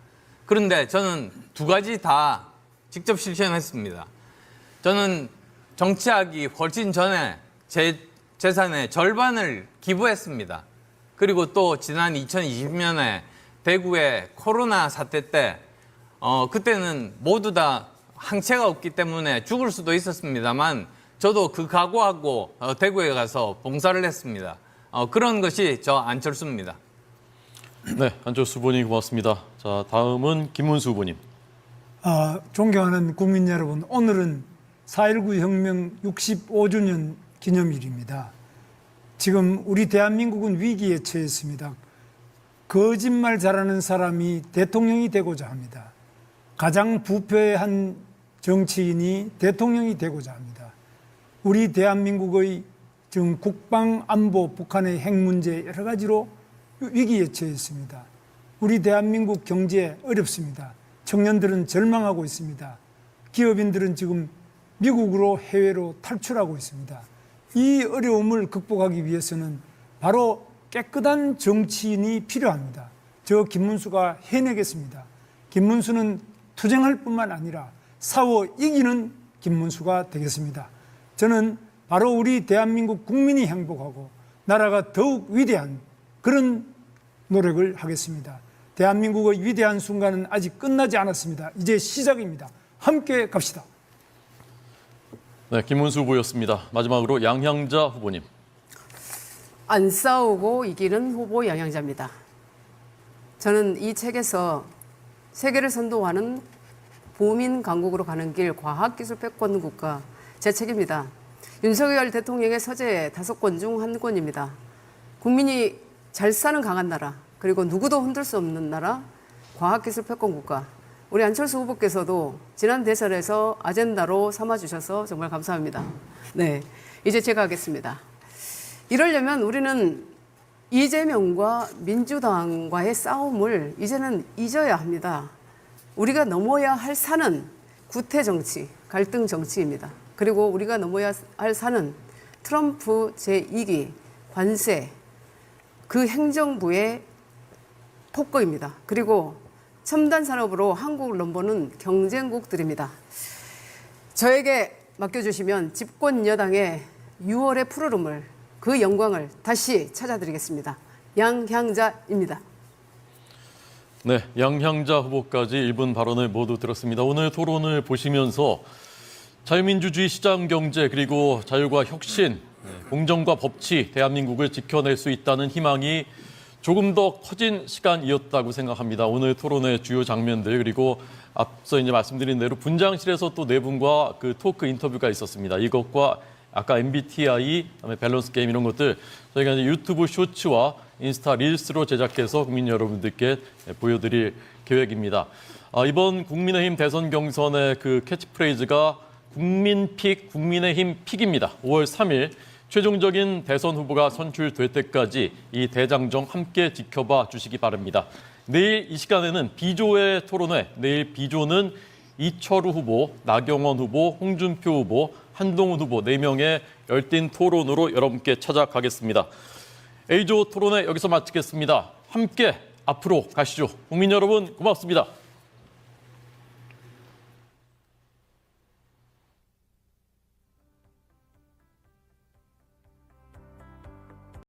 그런데 저는 두 가지 다 직접 실천했습니다. 저는 정치하기 훨씬 전에 제 재산의 절반을 기부했습니다. 그리고 또 지난 2020년에 대구의 코로나 사태 때 그때는 모두 다 항체가 없기 때문에 죽을 수도 있었습니다만 저도 그 각오하고 대구에 가서 봉사를 했습니다. 그런 것이 저 안철수입니다. 네, 안철수 후보님 고맙습니다. 자, 다음은 김문수 후보님. 존경하는 국민 여러분, 오늘은 4.19 혁명 65주년 기념일입니다. 지금 우리 대한민국은 위기에 처했습니다. 거짓말 잘하는 사람이 대통령이 되고자 합니다. 가장 부패한 정치인이 대통령이 되고자 합니다. 우리 대한민국의 지금 국방, 안보, 북한의 핵 문제 여러 가지로 위기에 처했습니다. 우리 대한민국 경제 어렵습니다. 청년들은 절망하고 있습니다. 기업인들은 지금 미국으로 해외로 탈출하고 있습니다. 이 어려움을 극복하기 위해서는 바로 깨끗한 정치인이 필요합니다. 저 김문수가 해내겠습니다. 김문수는 투쟁할 뿐만 아니라 싸워 이기는 김문수가 되겠습니다. 저는 바로 우리 대한민국 국민이 행복하고 나라가 더욱 위대한 그런 노력을 하겠습니다. 대한민국의 위대한 순간은 아직 끝나지 않았습니다. 이제 시작입니다. 함께 갑시다. 네, 김문수 후보였습니다. 마지막으로 양향자 후보님. 안 싸우고 이기는 후보 양향자입니다. 저는 이 책에서 세계를 선도하는 보민 강국으로 가는 길 과학기술 패권 국가 제 책입니다. 윤석열 대통령의 서재 5권 중 한 권입니다. 국민이 잘 사는 강한 나라, 그리고 누구도 흔들 수 없는 나라, 과학기술 패권 국가. 우리 안철수 후보께서도 지난 대선에서 아젠다로 삼아주셔서 정말 감사합니다. 네, 이제 제가 하겠습니다. 이러려면 우리는 이재명과 민주당과의 싸움을 이제는 잊어야 합니다. 우리가 넘어야 할 산은 구태 정치, 갈등 정치입니다. 그리고 우리가 넘어야 할 산은 트럼프 제2기 관세, 그 행정부의 폭거입니다. 그리고 첨단 산업으로 한국을 넘보는 경쟁국들입니다. 저에게 맡겨주시면 집권 여당의 6월의 푸르름을, 그 영광을 다시 찾아드리겠습니다. 양향자입니다. 네, 양향자 후보까지 1분 발언을 모두 들었습니다. 오늘 토론을 보시면서 자유민주주의 시장 경제 그리고 자율과 혁신, 공정과 법치, 대한민국을 지켜낼 수 있다는 희망이 조금 더 커진 시간이었다고 생각합니다. 오늘 토론의 주요 장면들 그리고 앞서 이제 말씀드린 대로 분장실에서 또 네 분과 그 토크 인터뷰가 있었습니다. 이것과 아까 MBTI, 그다음에 밸런스 게임 이런 것들 저희가 이제 유튜브 쇼츠와 인스타 릴스로 제작해서 국민 여러분들께 보여드릴 계획입니다. 이번 국민의힘 대선 경선의 그 캐치프레이즈가 국민픽, 국민의힘 픽입니다. 5월 3일 최종적인 대선 후보가 선출될 때까지 이 대장정 함께 지켜봐 주시기 바랍니다. 내일 이 시간에는 B조의 토론회, 내일 B조는 이철우 후보, 나경원 후보, 홍준표 후보, 한동훈 후보 4명의 열띤 토론으로 여러분께 찾아가겠습니다. A조 토론회 여기서 마치겠습니다. 함께 앞으로 가시죠. 국민 여러분 고맙습니다.